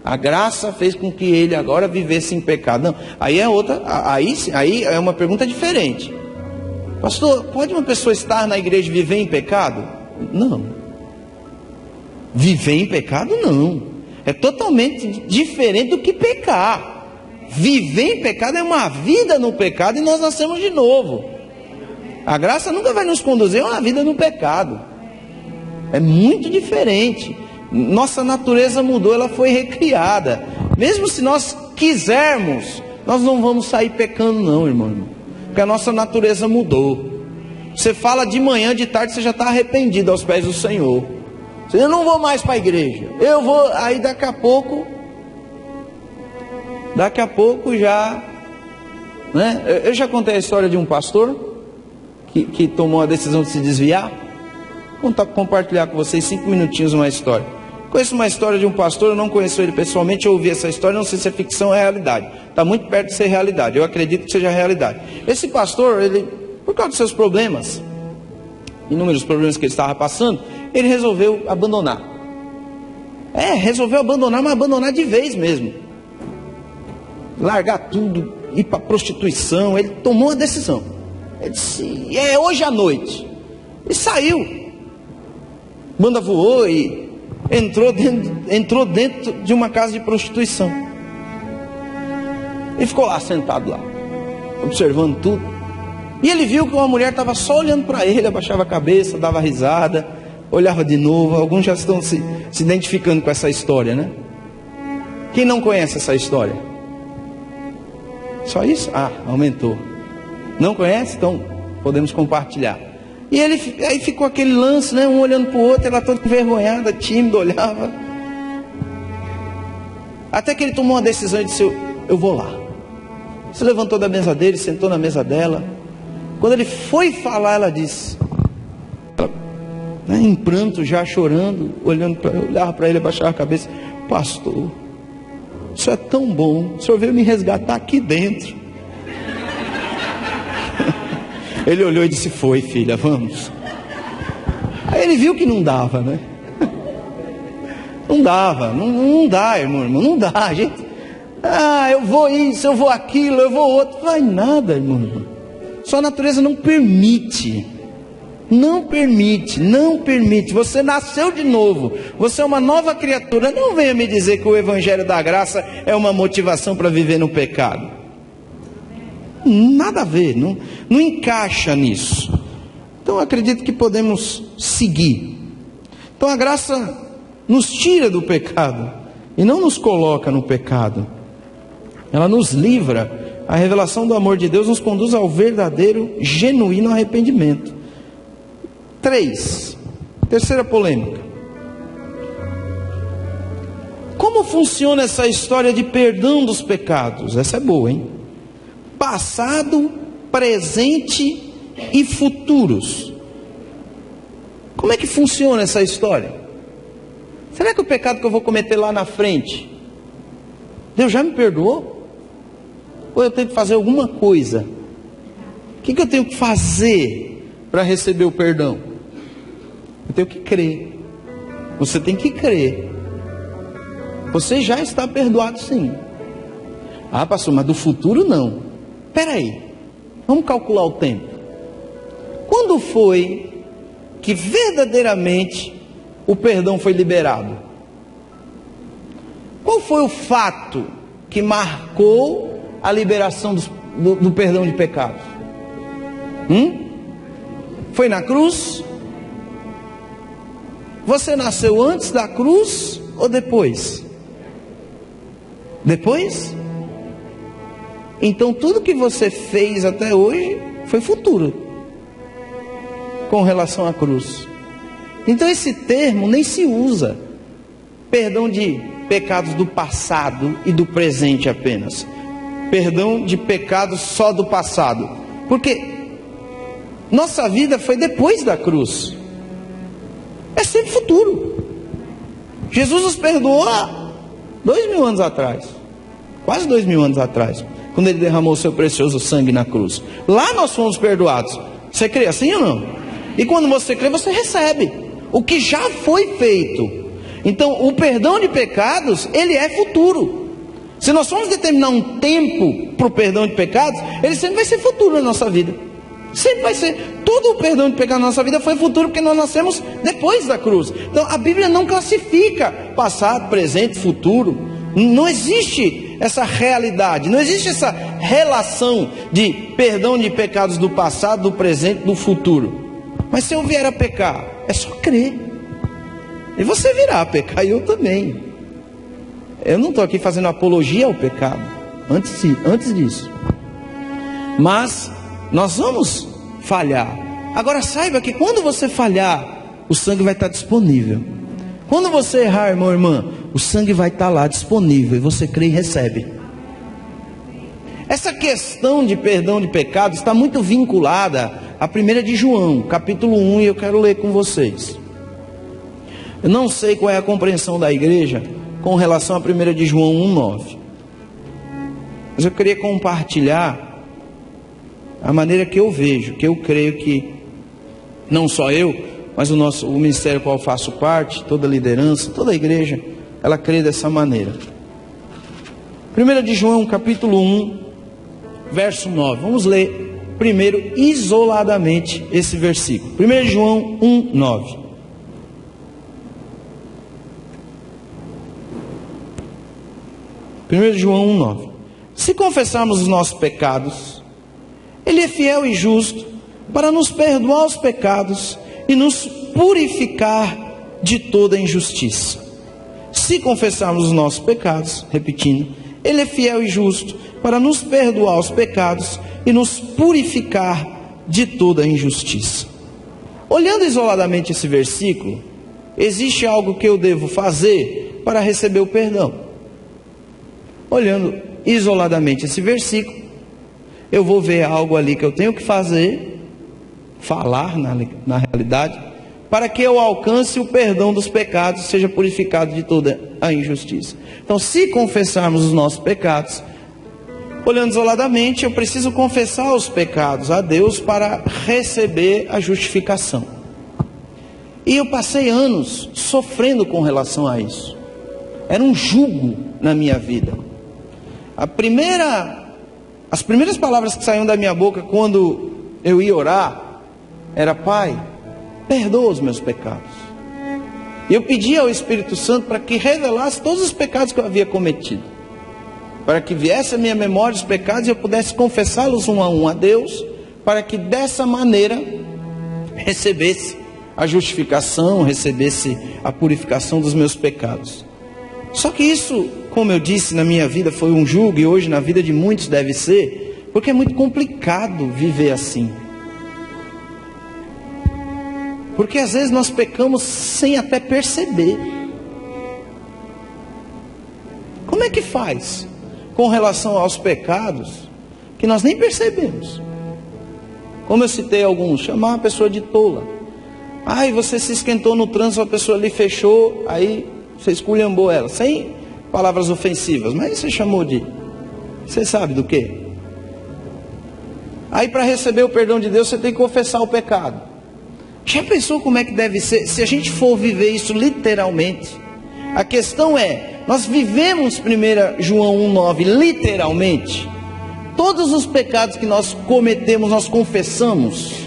a graça fez com que ele agora vivesse em pecado. Não, aí é outra, aí é uma pergunta diferente. Pastor, pode uma pessoa estar na igreja e viver em pecado? Não. Viver em pecado não. É totalmente diferente do que pecar. Viver em pecado é uma vida no pecado e nós nascemos de novo. A graça nunca vai nos conduzir a uma vida no pecado. É muito diferente. Nossa natureza mudou, ela foi recriada. Mesmo se nós quisermos, nós não vamos sair pecando não, irmão. Porque a nossa natureza mudou. Você fala de manhã, de tarde, você já está arrependido aos pés do Senhor. Eu não vou mais para a igreja. Eu vou, aí daqui a pouco já, né? Eu já contei a história de um pastor que tomou a decisão de se desviar. Vou compartilhar com vocês 5 minutinhos uma história. Conheço uma história de um pastor, eu não conheço ele pessoalmente, eu ouvi essa história, não sei se é ficção ou é realidade. Está muito perto de ser realidade, eu acredito que seja realidade. Esse pastor, ele, por causa dos seus problemas, inúmeros problemas que ele estava passando, ele resolveu abandonar. Resolveu abandonar, mas abandonar de vez mesmo. Largar tudo, ir para prostituição. Ele tomou a decisão. Ele disse, hoje à noite. E saiu. Banda voou e entrou dentro de uma casa de prostituição. Ele ficou lá, sentado lá, observando tudo. E ele viu que uma mulher estava só olhando para ele, abaixava a cabeça, dava risada, olhava de novo. Alguns já estão se identificando com essa história, né? Quem não conhece essa história? Só isso? Aumentou. Não conhece? Então podemos compartilhar. E aí ficou aquele lance, né? Um olhando para o outro, ela toda envergonhada, tímida, olhava. Até que ele tomou uma decisão e disse, eu vou lá. Se levantou da mesa dele, sentou na mesa dela. Quando ele foi falar, ela disse, em pranto, já chorando, olhava para ele, abaixava a cabeça, pastor, isso é tão bom, o senhor veio me resgatar aqui dentro. Ele olhou e disse, foi filha, vamos. Aí ele viu que não dava, né? Não dava, não dá, irmão, não dá, a gente, eu vou isso, eu vou aquilo, eu vou outro, vai nada, irmão. Sua natureza não permite. Não permite. Você nasceu de novo. Você é uma nova criatura. Não venha me dizer que o Evangelho da Graça é uma motivação para viver no pecado. Nada a ver. Não encaixa nisso. Então acredito que podemos seguir. Então a graça nos tira do pecado e não nos coloca no pecado. Ela nos livra. A revelação do amor de Deus nos conduz ao verdadeiro, genuíno arrependimento. 3. Terceira polêmica. Como funciona essa história de perdão dos pecados? Essa é boa, hein? Passado, presente e futuros. Como é que funciona essa história? Será que o pecado que eu vou cometer lá na frente, Deus já me perdoou? Ou eu tenho que fazer alguma coisa? O que eu tenho que fazer para receber o perdão? Eu tenho que crer. Você tem que crer. Você já está perdoado, sim. Ah, pastor, mas do futuro não. Espera aí, vamos calcular o tempo. Quando foi que verdadeiramente o perdão foi liberado? Qual foi o fato que marcou a liberação do perdão de pecados? Foi na cruz? Você nasceu antes da cruz ou depois? Depois? Então tudo que você fez até hoje foi futuro com relação à cruz. Então esse termo nem se usa. Perdão de pecados do passado e do presente apenas. Perdão de pecados só do passado. Porque nossa vida foi depois da cruz. É sempre futuro. Jesus nos perdoou há 2000 anos atrás. Quase 2000 anos atrás. Quando Ele derramou o seu precioso sangue na cruz. Lá nós fomos perdoados. Você crê assim ou não? E quando você crê, você recebe o que já foi feito. Então o perdão de pecados, ele é futuro. Se nós formos determinar um tempo para o perdão de pecados, ele sempre vai ser futuro na nossa vida. Sempre vai ser. Todo o perdão de pecado na nossa vida foi futuro, porque nós nascemos depois da cruz. Então a Bíblia não classifica passado, presente, futuro. Não existe essa realidade, não existe essa relação de perdão de pecados do passado, do presente, do futuro. Mas se eu vier a pecar, é só crer. E você virá a pecar, e eu também. Eu não estou aqui fazendo apologia ao pecado, antes disso. Mas nós vamos falhar. Agora saiba que quando você falhar, o sangue vai estar disponível. Quando você errar, irmão, irmã, o sangue vai estar lá disponível, e você crê e recebe. Essa questão de perdão de pecados está muito vinculada a 1 de João, capítulo 1, e eu quero ler com vocês. Eu não sei qual é a compreensão da igreja com relação a 1 de João 1,9. Mas eu queria compartilhar a maneira que eu vejo, que eu creio que não só eu, mas o ministério ao qual faço parte, toda a liderança, toda a igreja, ela crê dessa maneira. 1 de João, capítulo 1, verso 9. Vamos ler primeiro isoladamente esse versículo. 1 de João 1, 9. João 1,9. Se confessarmos os nossos pecados, Ele é fiel e justo para nos perdoar os pecados e nos purificar de toda injustiça. Se confessarmos os nossos pecados, repetindo, Ele é fiel e justo para nos perdoar os pecados e nos purificar de toda injustiça. Olhando isoladamente esse versículo, existe algo que eu devo fazer para receber o perdão. Olhando isoladamente esse versículo, eu vou ver algo ali que eu tenho que fazer, falar na realidade, para que eu alcance o perdão dos pecados, seja purificado de toda a injustiça. Então, se confessarmos os nossos pecados, olhando isoladamente, eu preciso confessar os pecados a Deus para receber a justificação. E eu passei anos sofrendo com relação a isso. Era um jugo na minha vida. As primeiras palavras que saíam da minha boca quando eu ia orar era: Pai, perdoa os meus pecados. E eu pedia ao Espírito Santo para que revelasse todos os pecados que eu havia cometido, para que viesse a minha memória os pecados e eu pudesse confessá-los um a um a Deus, para que dessa maneira recebesse a justificação, recebesse a purificação dos meus pecados. Só que isso, como eu disse, na minha vida foi um jugo, e hoje na vida de muitos deve ser, porque é muito complicado viver assim. Porque às vezes nós pecamos sem até perceber. Como é que faz com relação aos pecados que nós nem percebemos? Como eu citei alguns, chamar uma pessoa de tola. Ai, você se esquentou no trânsito, a pessoa ali fechou, aí você esculhambou ela, sem palavras ofensivas, mas você chamou de... Você sabe do quê? Aí para receber o perdão de Deus, você tem que confessar o pecado. Já pensou como é que deve ser? Se a gente for viver isso literalmente, a questão é, nós vivemos 1 João 1,9 literalmente. Todos os pecados que nós cometemos, nós confessamos.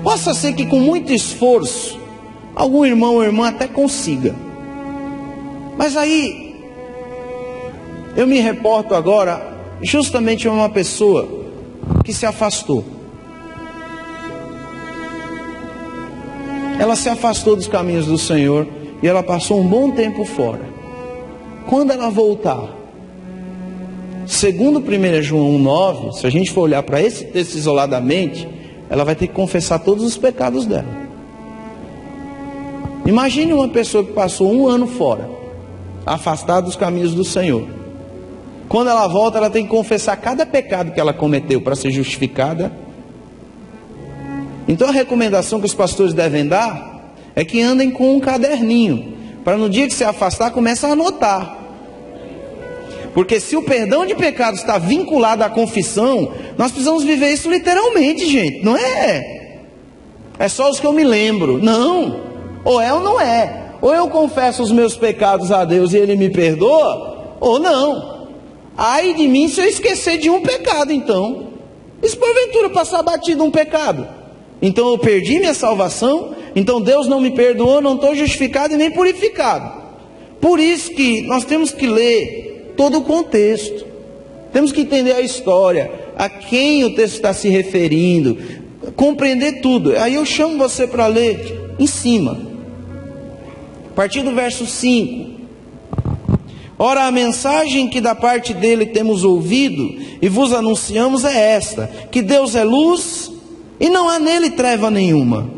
Possa ser que com muito esforço, algum irmão ou irmã até consiga. Mas aí, eu me reporto agora, justamente a uma pessoa que se afastou. Ela se afastou dos caminhos do Senhor e ela passou um bom tempo fora. Quando ela voltar, segundo 1 João 1,9, se a gente for olhar para esse texto isoladamente, ela vai ter que confessar todos os pecados dela. Imagine uma pessoa que passou 1 ano fora, afastada dos caminhos do Senhor. Quando ela volta, ela tem que confessar cada pecado que ela cometeu para ser justificada. Então a recomendação que os pastores devem dar é que andem com um caderninho, para no dia que se afastar, comece a anotar. Porque se o perdão de pecados está vinculado à confissão, nós precisamos viver isso literalmente, gente. Não é só os que eu me lembro. Não. Ou é ou não é. Ou eu confesso os meus pecados a Deus e Ele me perdoa, ou não. Ai de mim se eu esquecer de um pecado, então. E se porventura passar batido um pecado? Então eu perdi minha salvação, então Deus não me perdoou, não estou justificado e nem purificado. Por isso que nós temos que ler todo o contexto, temos que entender a história, a quem o texto está se referindo, compreender tudo. Aí eu chamo você para ler em cima, a partir do verso 5. Ora, a mensagem que da parte dele temos ouvido e vos anunciamos é esta: que Deus é luz e não há nele treva nenhuma.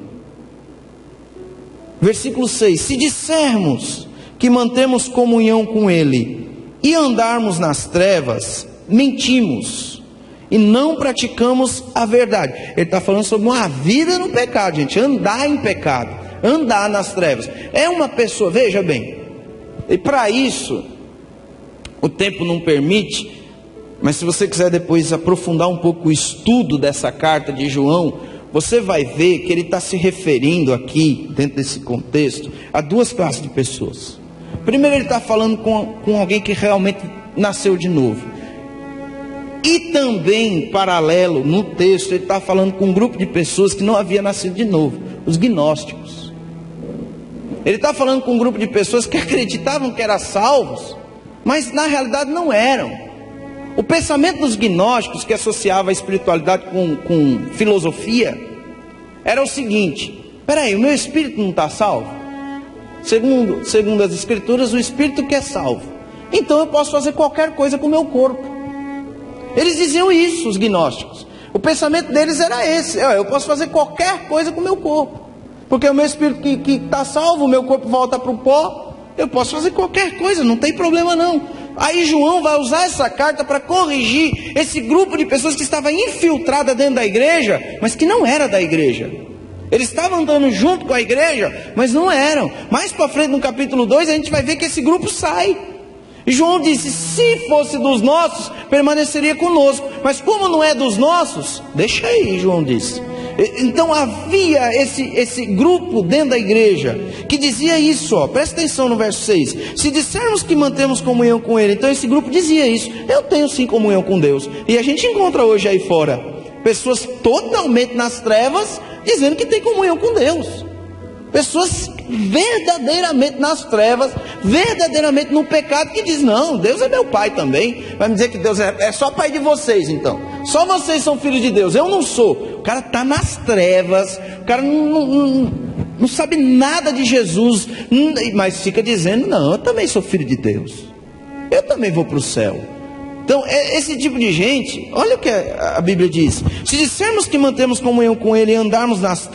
Versículo 6: se dissermos que mantemos comunhão com ele e andarmos nas trevas, mentimos e não praticamos a verdade. Ele está falando sobre uma vida no pecado, gente, andar em pecado, andar nas trevas. É uma pessoa, veja bem, e para isso, o tempo não permite, mas se você quiser depois aprofundar um pouco o estudo dessa carta de João, você vai ver que ele está se referindo aqui, dentro desse contexto, a duas classes de pessoas. Primeiro, ele está falando com alguém que realmente nasceu de novo. E também, em paralelo, no texto, ele está falando com um grupo de pessoas que não havia nascido de novo, os gnósticos. Ele está falando com um grupo de pessoas que acreditavam que eram salvos, mas na realidade não eram. O pensamento dos gnósticos, que associava a espiritualidade com filosofia, era o seguinte: peraí, o meu espírito não está salvo? Segundo as escrituras, o espírito que é salvo, então eu posso fazer qualquer coisa com o meu corpo. Eles diziam isso, os gnósticos. O pensamento deles era esse: eu posso fazer qualquer coisa com o meu corpo, porque o meu espírito que está salvo, o meu corpo volta para o pó, eu posso fazer qualquer coisa, não tem problema não. Aí João vai usar essa carta para corrigir esse grupo de pessoas que estava infiltrada dentro da igreja, mas que não era da igreja. Eles estavam andando junto com a igreja, mas não eram. Mais para frente no capítulo 2 a gente vai ver que esse grupo sai. E João disse: se fosse dos nossos, permaneceria conosco, mas como não é dos nossos, deixa aí, João disse. Então havia esse grupo dentro da igreja que dizia isso, presta atenção no verso 6. Se dissermos que mantemos comunhão com ele, então esse grupo dizia isso: eu tenho sim comunhão com Deus. E a gente encontra hoje aí fora pessoas totalmente nas trevas, dizendo que tem comunhão com Deus. Pessoas verdadeiramente nas trevas, verdadeiramente no pecado, que diz: não, Deus é meu pai também. Vai me dizer que Deus é só pai de vocês, então. Só vocês são filhos de Deus, eu não sou. O cara está nas trevas, o cara não sabe nada de Jesus, mas fica dizendo: não, eu também sou filho de Deus, eu também vou para o céu. Então, esse tipo de gente, olha o que a Bíblia diz: se dissermos que mantemos comunhão com ele e andarmos nas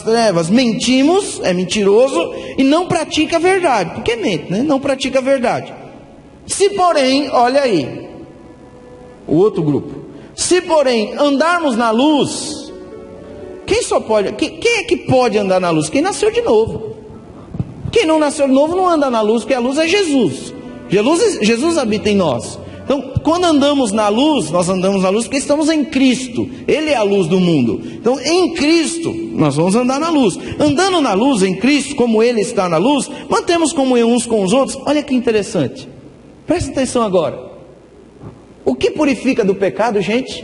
trevas, mentimos, é mentiroso, e não pratica a verdade. Porque mente, né? Não pratica a verdade. Se porém, olha aí, o outro grupo, Se, porém, andarmos na luz, quem é que pode andar na luz? Quem nasceu de novo. Quem não nasceu de novo não anda na luz, porque a luz é Jesus. Jesus habita em nós. Então, quando andamos na luz, nós andamos na luz porque estamos em Cristo. Ele é a luz do mundo. Então, em Cristo, nós vamos andar na luz. Andando na luz, em Cristo, como Ele está na luz, mantemos comunhão uns com os outros. Olha que interessante. Presta atenção agora. O que purifica do pecado, gente?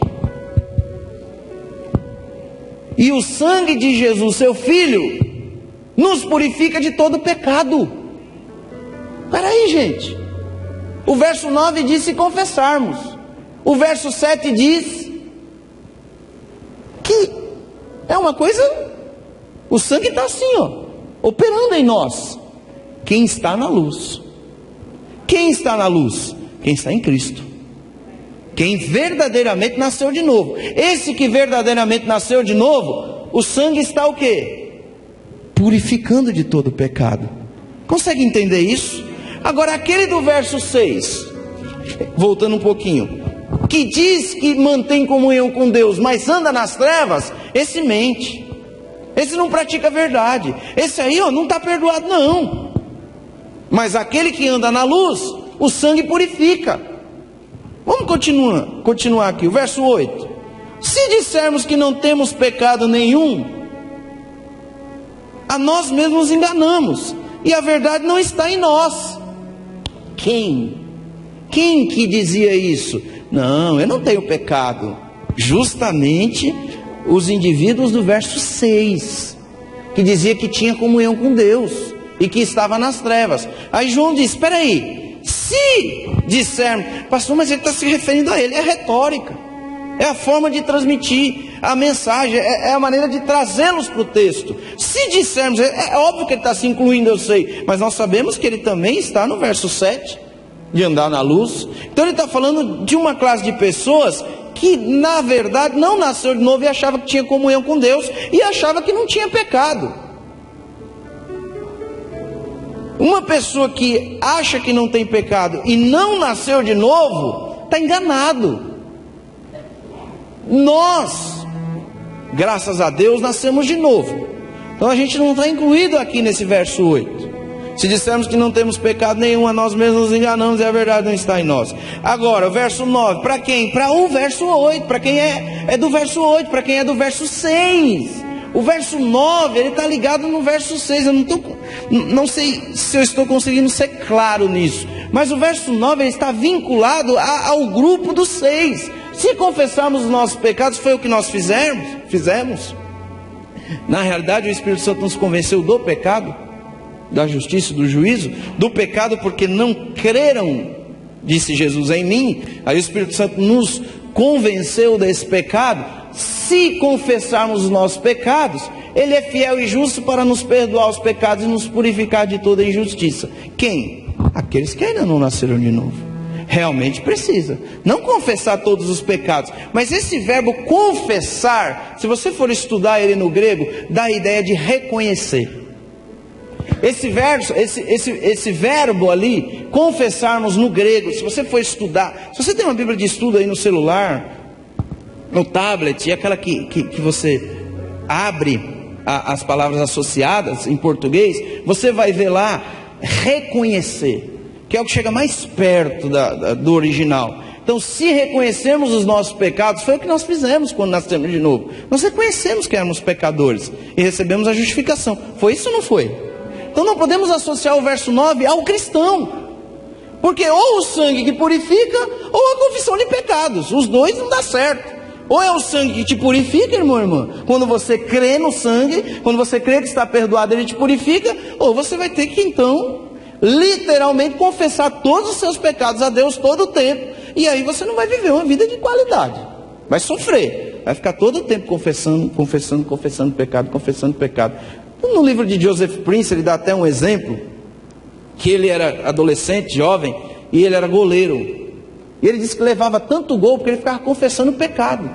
E o sangue de Jesus, seu Filho, nos purifica de todo pecado. Espera aí, gente. O verso 9 diz se confessarmos. O verso 7 diz que é uma coisa, o sangue está assim, ó, operando em nós. Quem está na luz? Quem está na luz? Quem está em Cristo. Quem verdadeiramente nasceu de novo. Esse que verdadeiramente nasceu de novo, o sangue está o quê? Purificando de todo pecado. Consegue entender isso? Agora, aquele do verso 6, voltando um pouquinho, que diz que mantém comunhão com Deus, mas anda nas trevas, esse mente. Esse não pratica a verdade. Esse aí, ó, não está perdoado, não. Mas aquele que anda na luz, o sangue purifica. Vamos continuar aqui, o verso 8. Se dissermos que não temos pecado nenhum, a nós mesmos nos enganamos, e a verdade não está em nós. Quem que dizia isso? Não, eu não tenho pecado. Justamente os indivíduos do verso 6, que dizia que tinha comunhão com Deus e que estava nas trevas. Aí João diz, espera aí, se dissermos, pastor, mas ele está se referindo a ele, é retórica, é a forma de transmitir a mensagem, é a maneira de trazê-los para o texto. Se dissermos, é óbvio que ele está se incluindo, eu sei, mas nós sabemos que ele também está no verso 7, de andar na luz. Então ele está falando de uma classe de pessoas que na verdade não nasceu de novo e achava que tinha comunhão com Deus, e achava que não tinha pecado. Uma pessoa que acha que não tem pecado e não nasceu de novo, está enganado. Nós, graças a Deus, nascemos de novo. Então a gente não está incluído aqui nesse verso 8. Se dissermos que não temos pecado nenhum, a nós mesmos nos enganamos e a verdade não está em nós. Agora, o verso 9, para quem? Para o verso 8, para quem é do verso 8, para quem é do verso 6. O verso 9, ele está ligado no verso 6. Eu não sei se eu estou conseguindo ser claro nisso, mas o verso 9 ele está vinculado ao grupo do 6. Se confessarmos os nossos pecados, foi o que nós fizemos. Na realidade, o Espírito Santo nos convenceu do pecado, da justiça e do juízo. Do pecado porque não creram, disse Jesus, em mim. Aí o Espírito Santo nos convenceu desse pecado. Se confessarmos os nossos pecados, Ele é fiel e justo para nos perdoar os pecados e nos purificar de toda injustiça. Quem? Aqueles que ainda não nasceram de novo. Realmente precisa, não confessar todos os pecados, mas esse verbo confessar, se você for estudar ele no grego, dá a ideia de reconhecer. Esse verbo ali, confessarmos no grego, se você for estudar, se você tem uma Bíblia de estudo aí no celular, no tablet, aquela que você abre as palavras associadas em português, você vai ver lá, reconhecer, que é o que chega mais perto do original. Então, se reconhecermos os nossos pecados, foi o que nós fizemos quando nascemos de novo. Nós reconhecemos que éramos pecadores e recebemos a justificação. Foi isso ou não foi? Então não podemos associar o verso 9 ao cristão, porque ou o sangue que purifica, ou a confissão de pecados. Os dois não dá certo. Ou é o sangue que te purifica, irmão, irmã, quando você crê no sangue, quando você crê que está perdoado, ele te purifica, ou você vai ter que então literalmente confessar todos os seus pecados a Deus todo o tempo, e aí você não vai viver uma vida de qualidade, vai sofrer, vai ficar todo o tempo confessando pecado. No livro de Joseph Prince, ele dá até um exemplo, que ele era adolescente, jovem, e ele era goleiro, e ele disse que levava tanto gol, porque ele ficava confessando pecado.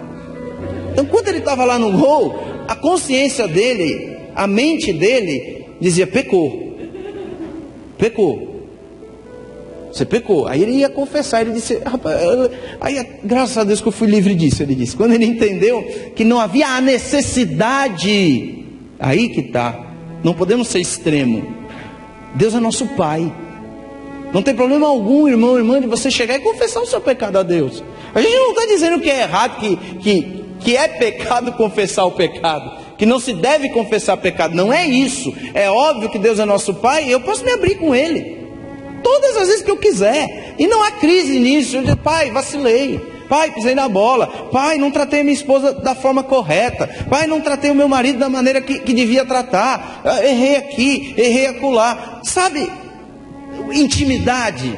Então quando ele estava lá no gol, a consciência dele, a mente dele, dizia, pecou. você pecou. Aí ele ia confessar, ele disse, rapaz, aí graças a Deus que eu fui livre disso, ele disse. Quando ele entendeu que não havia a necessidade, aí que está, não podemos ser extremo. Deus é nosso Pai. Não tem problema algum, irmão, irmã, de você chegar e confessar o seu pecado a Deus. A gente não está dizendo que é errado, que é pecado confessar o pecado, que não se deve confessar pecado. Não é isso. É óbvio que Deus é nosso Pai e eu posso me abrir com Ele todas as vezes que eu quiser. E não há crise nisso. Eu digo, pai, vacilei. Pai, pisei na bola. Pai, não tratei a minha esposa da forma correta. Pai, não tratei o meu marido da maneira que devia tratar. Errei aqui, errei acolá. Sabe, intimidade,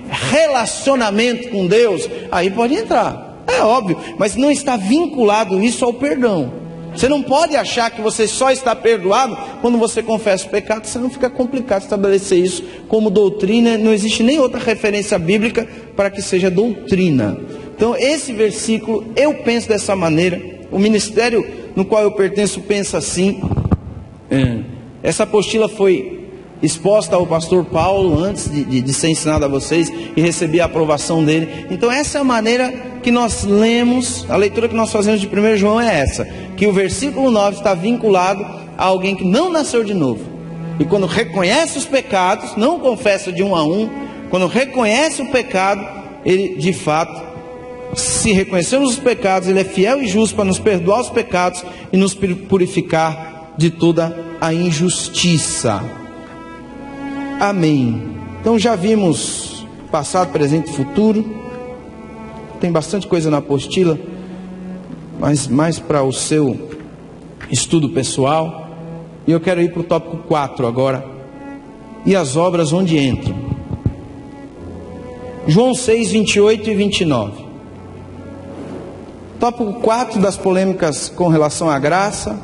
relacionamento com Deus, aí pode entrar. É óbvio, mas não está vinculado isso ao perdão. Você não pode achar que você só está perdoado quando você confessa o pecado, senão fica complicado estabelecer isso como doutrina. Não existe nem outra referência bíblica para que seja doutrina. Então esse versículo, eu penso dessa maneira, o ministério no qual eu pertenço pensa assim. Essa apostila foi exposta ao pastor Paulo antes de ser ensinada a vocês e recebi a aprovação dele. Então essa é a maneira que nós lemos, a leitura que nós fazemos de 1 João é essa, que o versículo 9 está vinculado a alguém que não nasceu de novo, e quando reconhece os pecados, não confessa de um a um, quando reconhece o pecado, ele de fato, se reconhecermos os pecados, ele é fiel e justo para nos perdoar os pecados e nos purificar de toda a injustiça. Amém. Então já vimos passado, presente e futuro. Tem bastante coisa na apostila, mas mais para o seu estudo pessoal. E eu quero ir para o tópico 4 agora. E as obras onde entram. João 6, 28 e 29. Tópico 4 das polêmicas com relação à graça,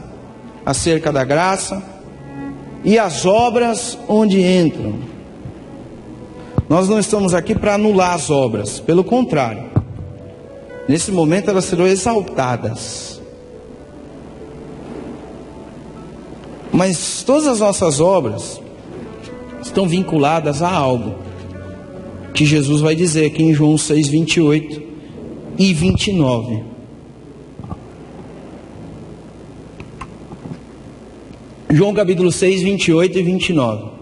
acerca da graça. E as obras onde entram. Nós não estamos aqui para anular as obras, pelo contrário, nesse momento elas serão exaltadas. Mas todas as nossas obras estão vinculadas a algo que Jesus vai dizer aqui em João 6, 28 e 29. João capítulo 6, 28 e 29.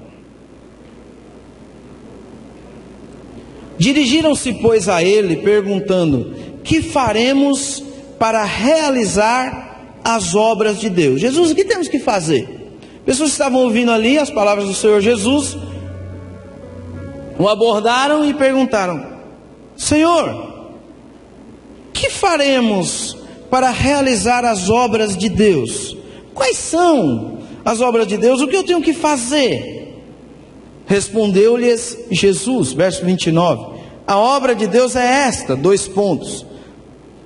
Dirigiram-se, pois, a ele, perguntando: que faremos para realizar as obras de Deus? Jesus, o que temos que fazer? Pessoas estavam ouvindo ali as palavras do Senhor Jesus, o abordaram e perguntaram: Senhor, que faremos para realizar as obras de Deus? Quais são as obras de Deus? O que eu tenho que fazer? Respondeu-lhes Jesus, verso 29, a obra de Deus é esta, 2 pontos.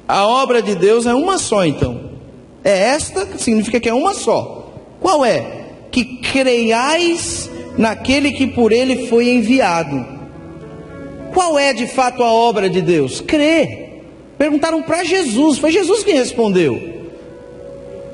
A obra de Deus é uma só, então. É esta, que significa que é uma só. Qual é? Que creiais naquele que por ele foi enviado. Qual é de fato a obra de Deus? Crer. Perguntaram para Jesus, foi Jesus quem respondeu.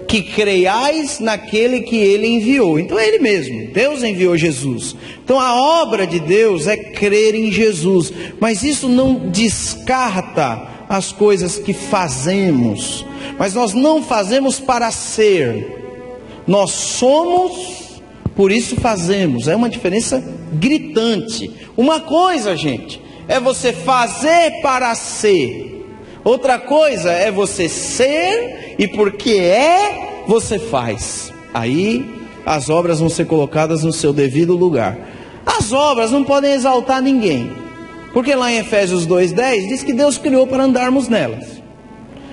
Que creiais naquele que ele enviou. Então é ele mesmo, Deus enviou Jesus. Então a obra de Deus é crer em Jesus. Mas isso não descarta as coisas que fazemos. Mas nós não fazemos para ser. Nós somos, por isso fazemos. É uma diferença gritante. Uma coisa, gente, é você fazer para ser. Outra coisa é você ser, e porque é, você faz. Aí as obras vão ser colocadas no seu devido lugar. As obras não podem exaltar ninguém, porque lá em Efésios 2:10 diz que Deus criou para andarmos nelas.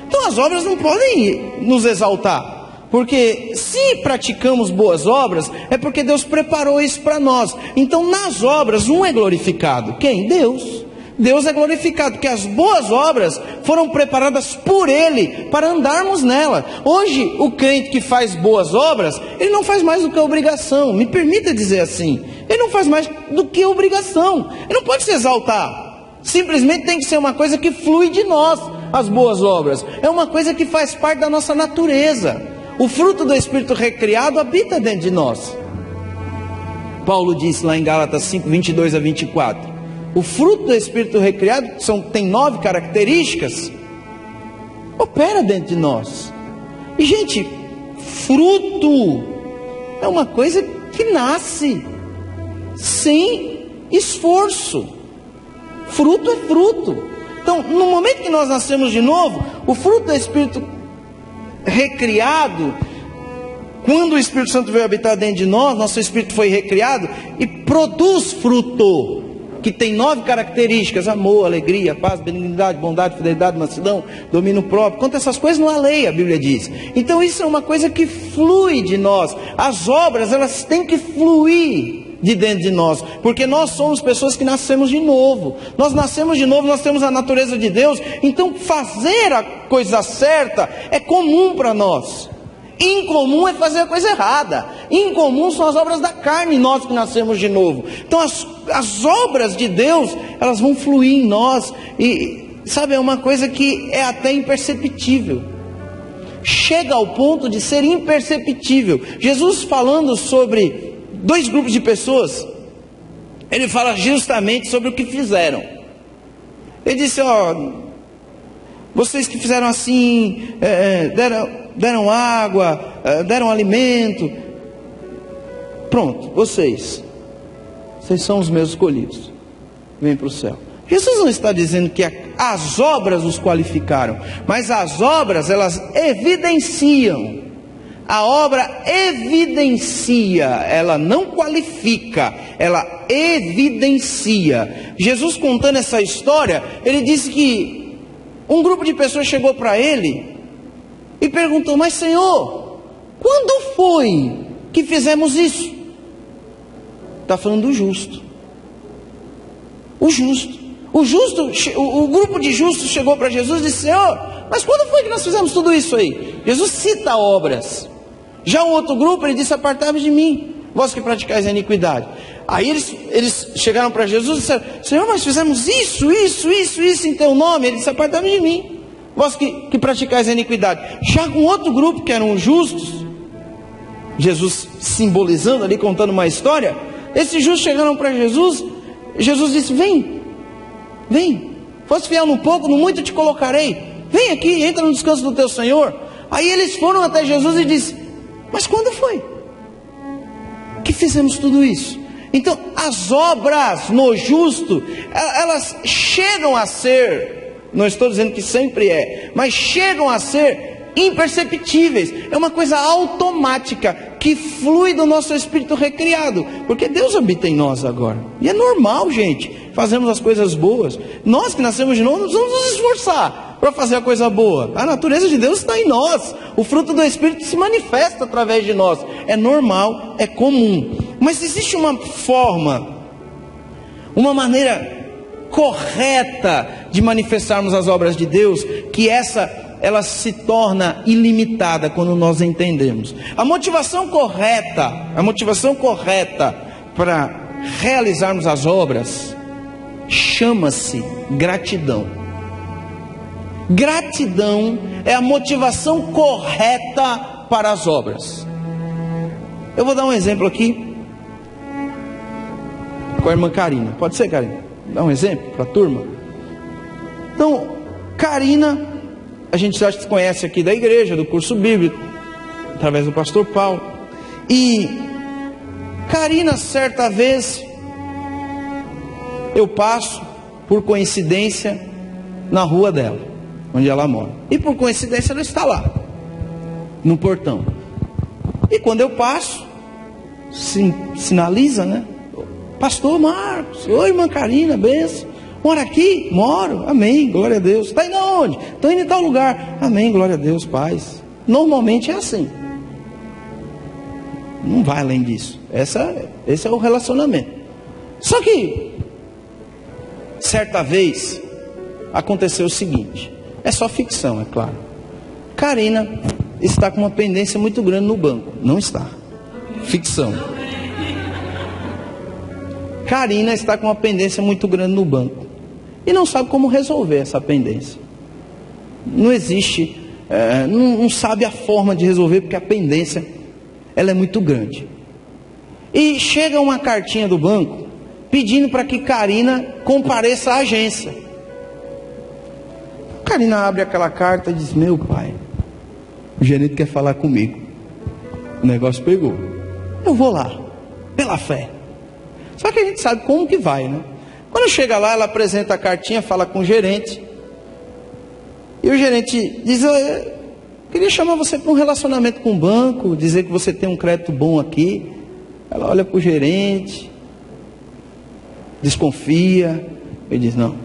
Então as obras não podem nos exaltar, porque se praticamos boas obras, é porque Deus preparou isso para nós. Então nas obras um é glorificado. Quem? Deus. Deus é glorificado, porque as boas obras foram preparadas por Ele, para andarmos nela. Hoje, o crente que faz boas obras, ele não faz mais do que obrigação, me permita dizer assim, ele não faz mais do que obrigação, ele não pode se exaltar, simplesmente tem que ser uma coisa que flui de nós, as boas obras, é uma coisa que faz parte da nossa natureza, o fruto do Espírito recriado habita dentro de nós. Paulo disse lá em Gálatas 5, 22 a 24, o fruto do Espírito recriado, tem 9 características, opera dentro de nós. E gente, fruto é uma coisa que nasce sem esforço. Fruto é fruto. Então, no momento que nós nascemos de novo, o fruto do Espírito recriado, quando o Espírito Santo veio habitar dentro de nós, nosso espírito foi recriado e produz fruto, que tem 9 características: amor, alegria, paz, benignidade, bondade, fidelidade, mansidão, domínio próprio. Quanto a essas coisas não há lei, a Bíblia diz. Então isso é uma coisa que flui de nós. As obras, elas têm que fluir de dentro de nós, porque nós somos pessoas que nascemos de novo. Nós nascemos de novo, nós temos a natureza de Deus. Então fazer a coisa certa é comum para nós. Incomum é fazer a coisa errada. Incomum são as obras da carne, nós que nascemos de novo. Então as obras de Deus, elas vão fluir em nós. E sabe, é uma coisa que é até imperceptível. Chega ao ponto de ser imperceptível. Jesus, falando sobre 2 grupos de pessoas, ele fala justamente sobre o que fizeram. Ele disse: vocês que fizeram assim, deram água, deram alimento, pronto, vocês são os meus escolhidos, vêm para o céu. Jesus não está dizendo que as obras os qualificaram, mas as obras, elas evidenciam. A obra evidencia, ela não qualifica, ela evidencia. Jesus, contando essa história, ele disse que um grupo de pessoas chegou para ele e perguntou: mas Senhor, quando foi que fizemos isso? Está falando do justo. O grupo de justos chegou para Jesus e disse: Senhor, mas quando foi que nós fizemos tudo isso aí? Jesus cita obras. Já o outro grupo, ele disse: apartai-vos de mim, vós que praticais a iniquidade. Aí eles chegaram para Jesus e disseram: Senhor, nós fizemos isso em teu nome. Ele disse: apartai-vos de mim, vós que praticais a iniquidade. Já com outro grupo, que eram os justos, Jesus simbolizando ali, contando uma história, esses justos chegaram para Jesus. Jesus disse: vem, fosse fiel no pouco, no muito te colocarei. Vem aqui, entra no descanso do teu Senhor. Aí eles foram até Jesus e disse: mas quando foi que fizemos tudo isso? Então as obras no justo, elas chegam a ser, não estou dizendo que sempre é, mas chegam a ser imperceptíveis. É uma coisa automática que flui do nosso espírito recriado, porque Deus habita em nós agora. E é normal, gente, fazemos as coisas boas. Nós que nascemos de novo, nós vamos nos esforçar para fazer a coisa boa. A natureza de Deus está em nós. O fruto do Espírito se manifesta através de nós. É normal, é comum. Mas existe uma forma, uma maneira correta de manifestarmos as obras de Deus, que ela se torna ilimitada quando nós entendemos. A motivação correta para realizarmos as obras chama-se gratidão. Gratidão é a motivação correta para as obras. Eu vou dar um exemplo aqui com a irmã Karina. Pode ser, Karina? Dá um exemplo para a turma. Então, Karina, a gente já se conhece aqui da igreja, do curso bíblico, através do pastor Paulo. E Karina, certa vez, eu passo, por coincidência, na rua dela, onde ela mora. E por coincidência ela está lá, no portão. E quando eu passo, sinaliza, né? Pastor Marcos, oi irmã Karina, benção. Mora aqui? Moro, amém, glória a Deus. Está indo aonde? Estou indo em tal lugar, amém, glória a Deus, paz. Normalmente é assim. Não vai além disso. Esse é o relacionamento. Só que certa vez aconteceu o seguinte. É só ficção, é claro. Karina está com uma pendência muito grande no banco. Não está. Ficção. Karina está com uma pendência muito grande no banco. E não sabe como resolver essa pendência. Não existe, não sabe a forma de resolver, porque a pendência, ela é muito grande. E chega uma cartinha do banco, pedindo para que Karina compareça à agência. Karina abre aquela carta e diz: meu pai, o gerente quer falar comigo. O negócio pegou. Eu vou lá, pela fé. Só que a gente sabe como que vai, né? Quando chega lá, ela apresenta a cartinha, fala com o gerente. E o gerente diz: eu queria chamar você para um relacionamento com o banco, dizer que você tem um crédito bom aqui. Ela olha para o gerente, desconfia. Ele diz: não.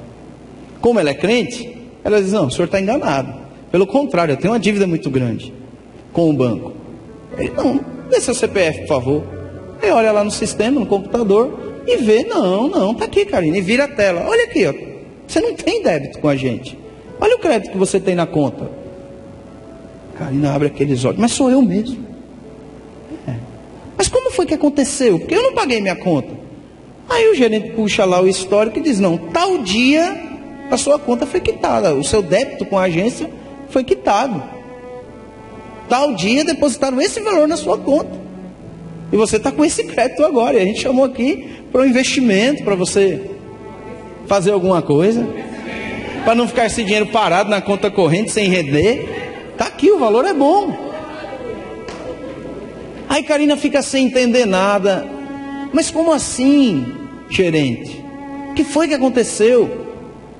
Como ela é crente, ela diz: não, o senhor está enganado. Pelo contrário, eu tenho uma dívida muito grande com o banco. Ele: não, dê seu CPF, por favor. Aí olha lá no sistema, no computador, e vê: não, está aqui, Karina. E vira a tela: olha aqui, ó, você não tem débito com a gente. Olha o crédito que você tem na conta. Karina abre aqueles olhos: mas sou eu mesmo. Mas como foi que aconteceu? Porque eu não paguei minha conta. Aí o gerente puxa lá o histórico e diz: não, tal dia a sua conta foi quitada, o seu débito com a agência foi quitado. Tal dia depositaram esse valor na sua conta. E você está com esse crédito agora. E a gente chamou aqui para um investimento, para você fazer alguma coisa, para não ficar esse dinheiro parado na conta corrente sem render. Está aqui, o valor é bom. Aí Karina fica sem entender nada. Mas como assim, gerente? O que foi que aconteceu?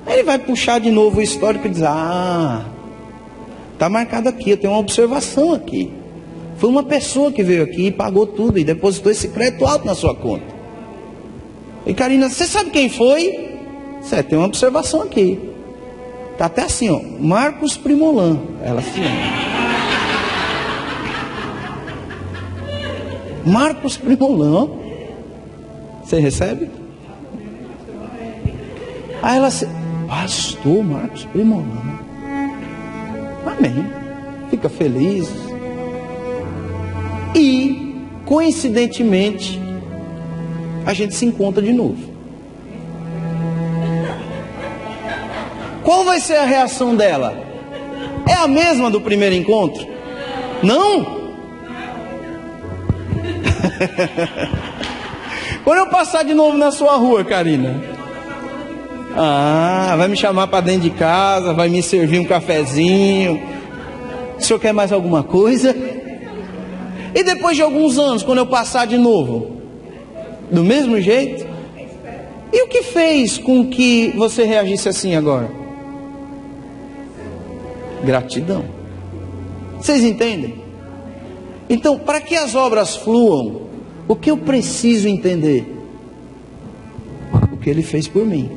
Aí ele vai puxar de novo o histórico e diz: ah, está marcado aqui, eu tenho uma observação aqui. Foi uma pessoa que veio aqui e pagou tudo e depositou esse crédito alto na sua conta. E Karina: você sabe quem foi? Você tem uma observação aqui. Está até assim, ó, Marcos Primolan. Ela se chama Marcos Primolan. Você recebe? Aí ela se... Pastor Marcos Primolan. Amém. Fica feliz. E, coincidentemente, a gente se encontra de novo. Qual vai ser a reação dela? É a mesma do primeiro encontro? Não? Quando eu passar de novo na sua rua, Karina, vai me chamar para dentro de casa, vai me servir um cafezinho. O senhor quer mais alguma coisa? E depois de alguns anos, quando eu passar de novo, do mesmo jeito? E o que fez com que você reagisse assim agora? Gratidão. Vocês entendem? Então, para que as obras fluam, o que eu preciso entender? O que Ele fez por mim.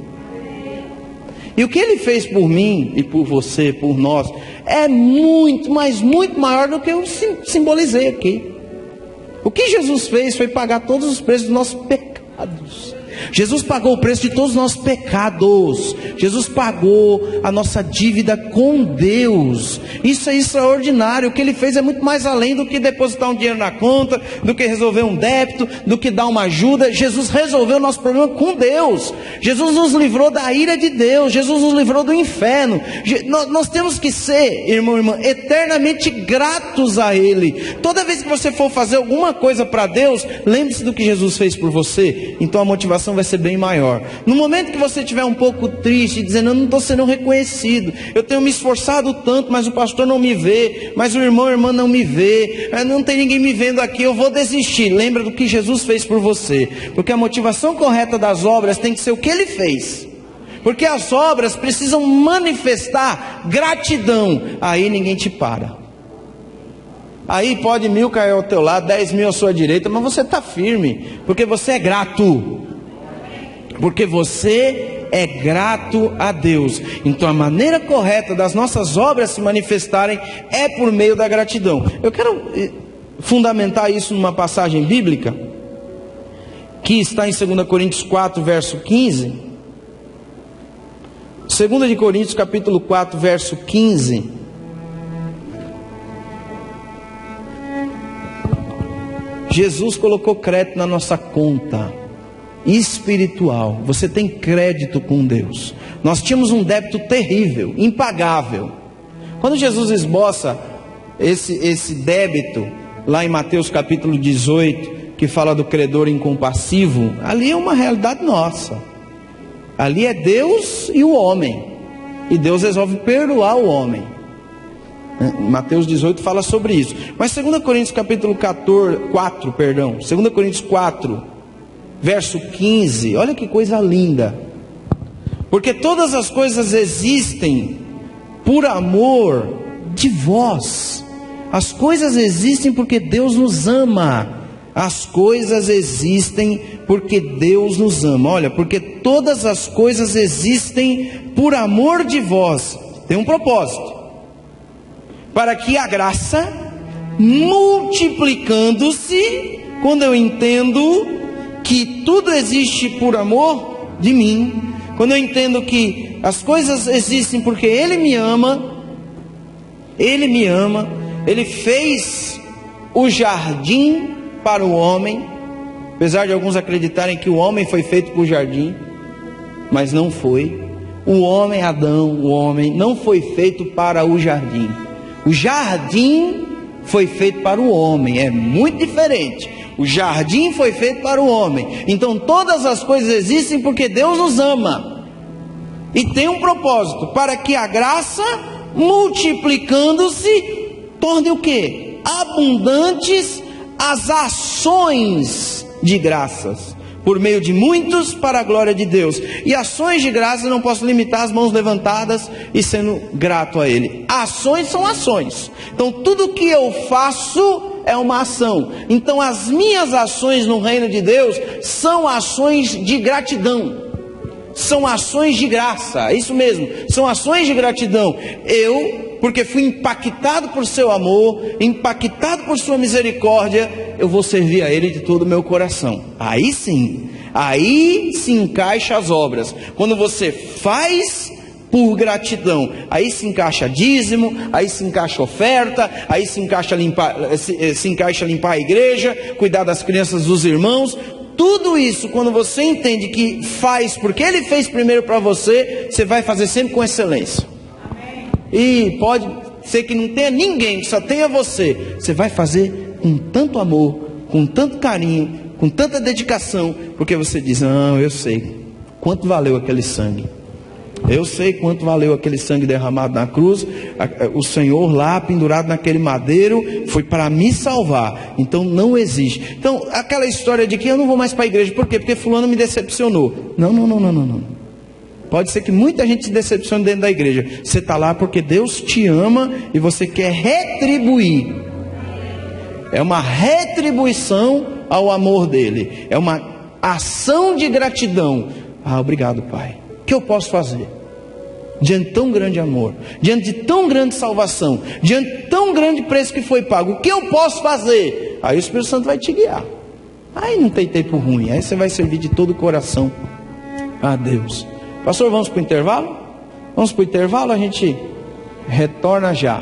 E o que Ele fez por mim e por você, por nós, é muito, mas muito maior do que eu simbolizei aqui. O que Jesus fez foi pagar todos os preços dos nossos pecados. Jesus pagou o preço de todos os nossos pecados. Jesus pagou a nossa dívida com Deus. Isso é extraordinário. O que Ele fez é muito mais além do que depositar um dinheiro na conta, do que resolver um débito, do que dar uma ajuda. Jesus resolveu o nosso problema com Deus. Jesus nos livrou da ira de Deus. Jesus nos livrou do inferno. Nós temos que ser, irmão e irmã, eternamente gratos a Ele. Toda vez que você for fazer alguma coisa para Deus, lembre-se do que Jesus fez por você. Então a motivação vai ser bem maior. No momento que você estiver um pouco triste, dizendo: eu não estou sendo reconhecido, eu tenho me esforçado tanto, mas o pastor não me vê, mas o irmão e a irmã não me vê, não tem ninguém me vendo aqui, eu vou desistir. Lembra do que Jesus fez por você, porque a motivação correta das obras tem que ser o que Ele fez, porque as obras precisam manifestar gratidão. Aí ninguém te para. Aí pode 1000 cair ao teu lado, 10.000 à sua direita, mas você está firme, porque você é grato. Porque você é grato a Deus. Então a maneira correta das nossas obras se manifestarem é por meio da gratidão. Eu quero fundamentar isso numa passagem bíblica que está em 2 Coríntios 4, verso 15. 2 de Coríntios capítulo 4, verso 15. Jesus colocou crédito na nossa conta espiritual. Você tem crédito com Deus. Nós tínhamos um débito terrível, impagável. Quando Jesus esboça esse débito lá em Mateus capítulo 18, que fala do credor incompassivo, ali é uma realidade nossa. Ali é Deus e o homem. E Deus resolve perdoar o homem. Mateus 18 fala sobre isso. Mas 2 Coríntios capítulo 4, 2 Coríntios 4, verso 15, olha que coisa linda. Porque todas as coisas existem por amor de vós. As coisas existem porque Deus nos ama. As coisas existem porque Deus nos ama. Olha, porque todas as coisas existem por amor de vós. Tem um propósito. Para que a graça, multiplicando-se, quando eu entendo que tudo existe por amor de mim, quando eu entendo que as coisas existem porque Ele me ama, Ele fez o jardim para o homem, apesar de alguns acreditarem que o homem foi feito para o jardim, mas não foi. O homem, Adão, o homem, não foi feito para o jardim. O jardim foi feito para o homem, é muito diferente. O jardim foi feito para o homem. Então todas as coisas existem porque Deus nos ama. E tem um propósito, para que a graça, multiplicando-se, torne o quê? Abundantes as ações de graças, por meio de muitos, para a glória de Deus. E ações de graça, não posso limitar as mãos levantadas e sendo grato a Ele. Ações são ações. Então tudo que eu faço é uma ação. Então as minhas ações no reino de Deus são ações de gratidão. São ações de graça, é isso mesmo, são ações de gratidão. Porque fui impactado por seu amor, impactado por sua misericórdia, eu vou servir a Ele de todo o meu coração. Aí sim, aí se encaixa as obras. Quando você faz por gratidão, aí se encaixa dízimo, aí se encaixa oferta, aí se encaixa limpar a igreja, cuidar das crianças dos irmãos. Tudo isso, quando você entende que faz porque Ele fez primeiro para você, você vai fazer sempre com excelência. Amém. E pode ser que não tenha ninguém, que só tenha você. Você vai fazer com tanto amor, com tanto carinho, com tanta dedicação, porque você diz: não, eu sei quanto valeu aquele sangue. Eu sei quanto valeu aquele sangue derramado na cruz. O Senhor lá pendurado naquele madeiro foi para me salvar. Então não existe. Então aquela história de que eu não vou mais para a igreja, por quê? Porque fulano me decepcionou. Não. Pode ser que muita gente se decepcione dentro da igreja. Você está lá porque Deus te ama e você quer retribuir. É uma retribuição ao amor dele. É uma ação de gratidão. Obrigado, Pai. O que eu posso fazer? Diante de tão grande amor, diante de tão grande salvação, diante de tão grande preço que foi pago, o que eu posso fazer? Aí o Espírito Santo vai te guiar. Aí não tem tempo ruim, aí você vai servir de todo o coração a Deus. Pastor, vamos para o intervalo? Vamos para o intervalo, a gente retorna já.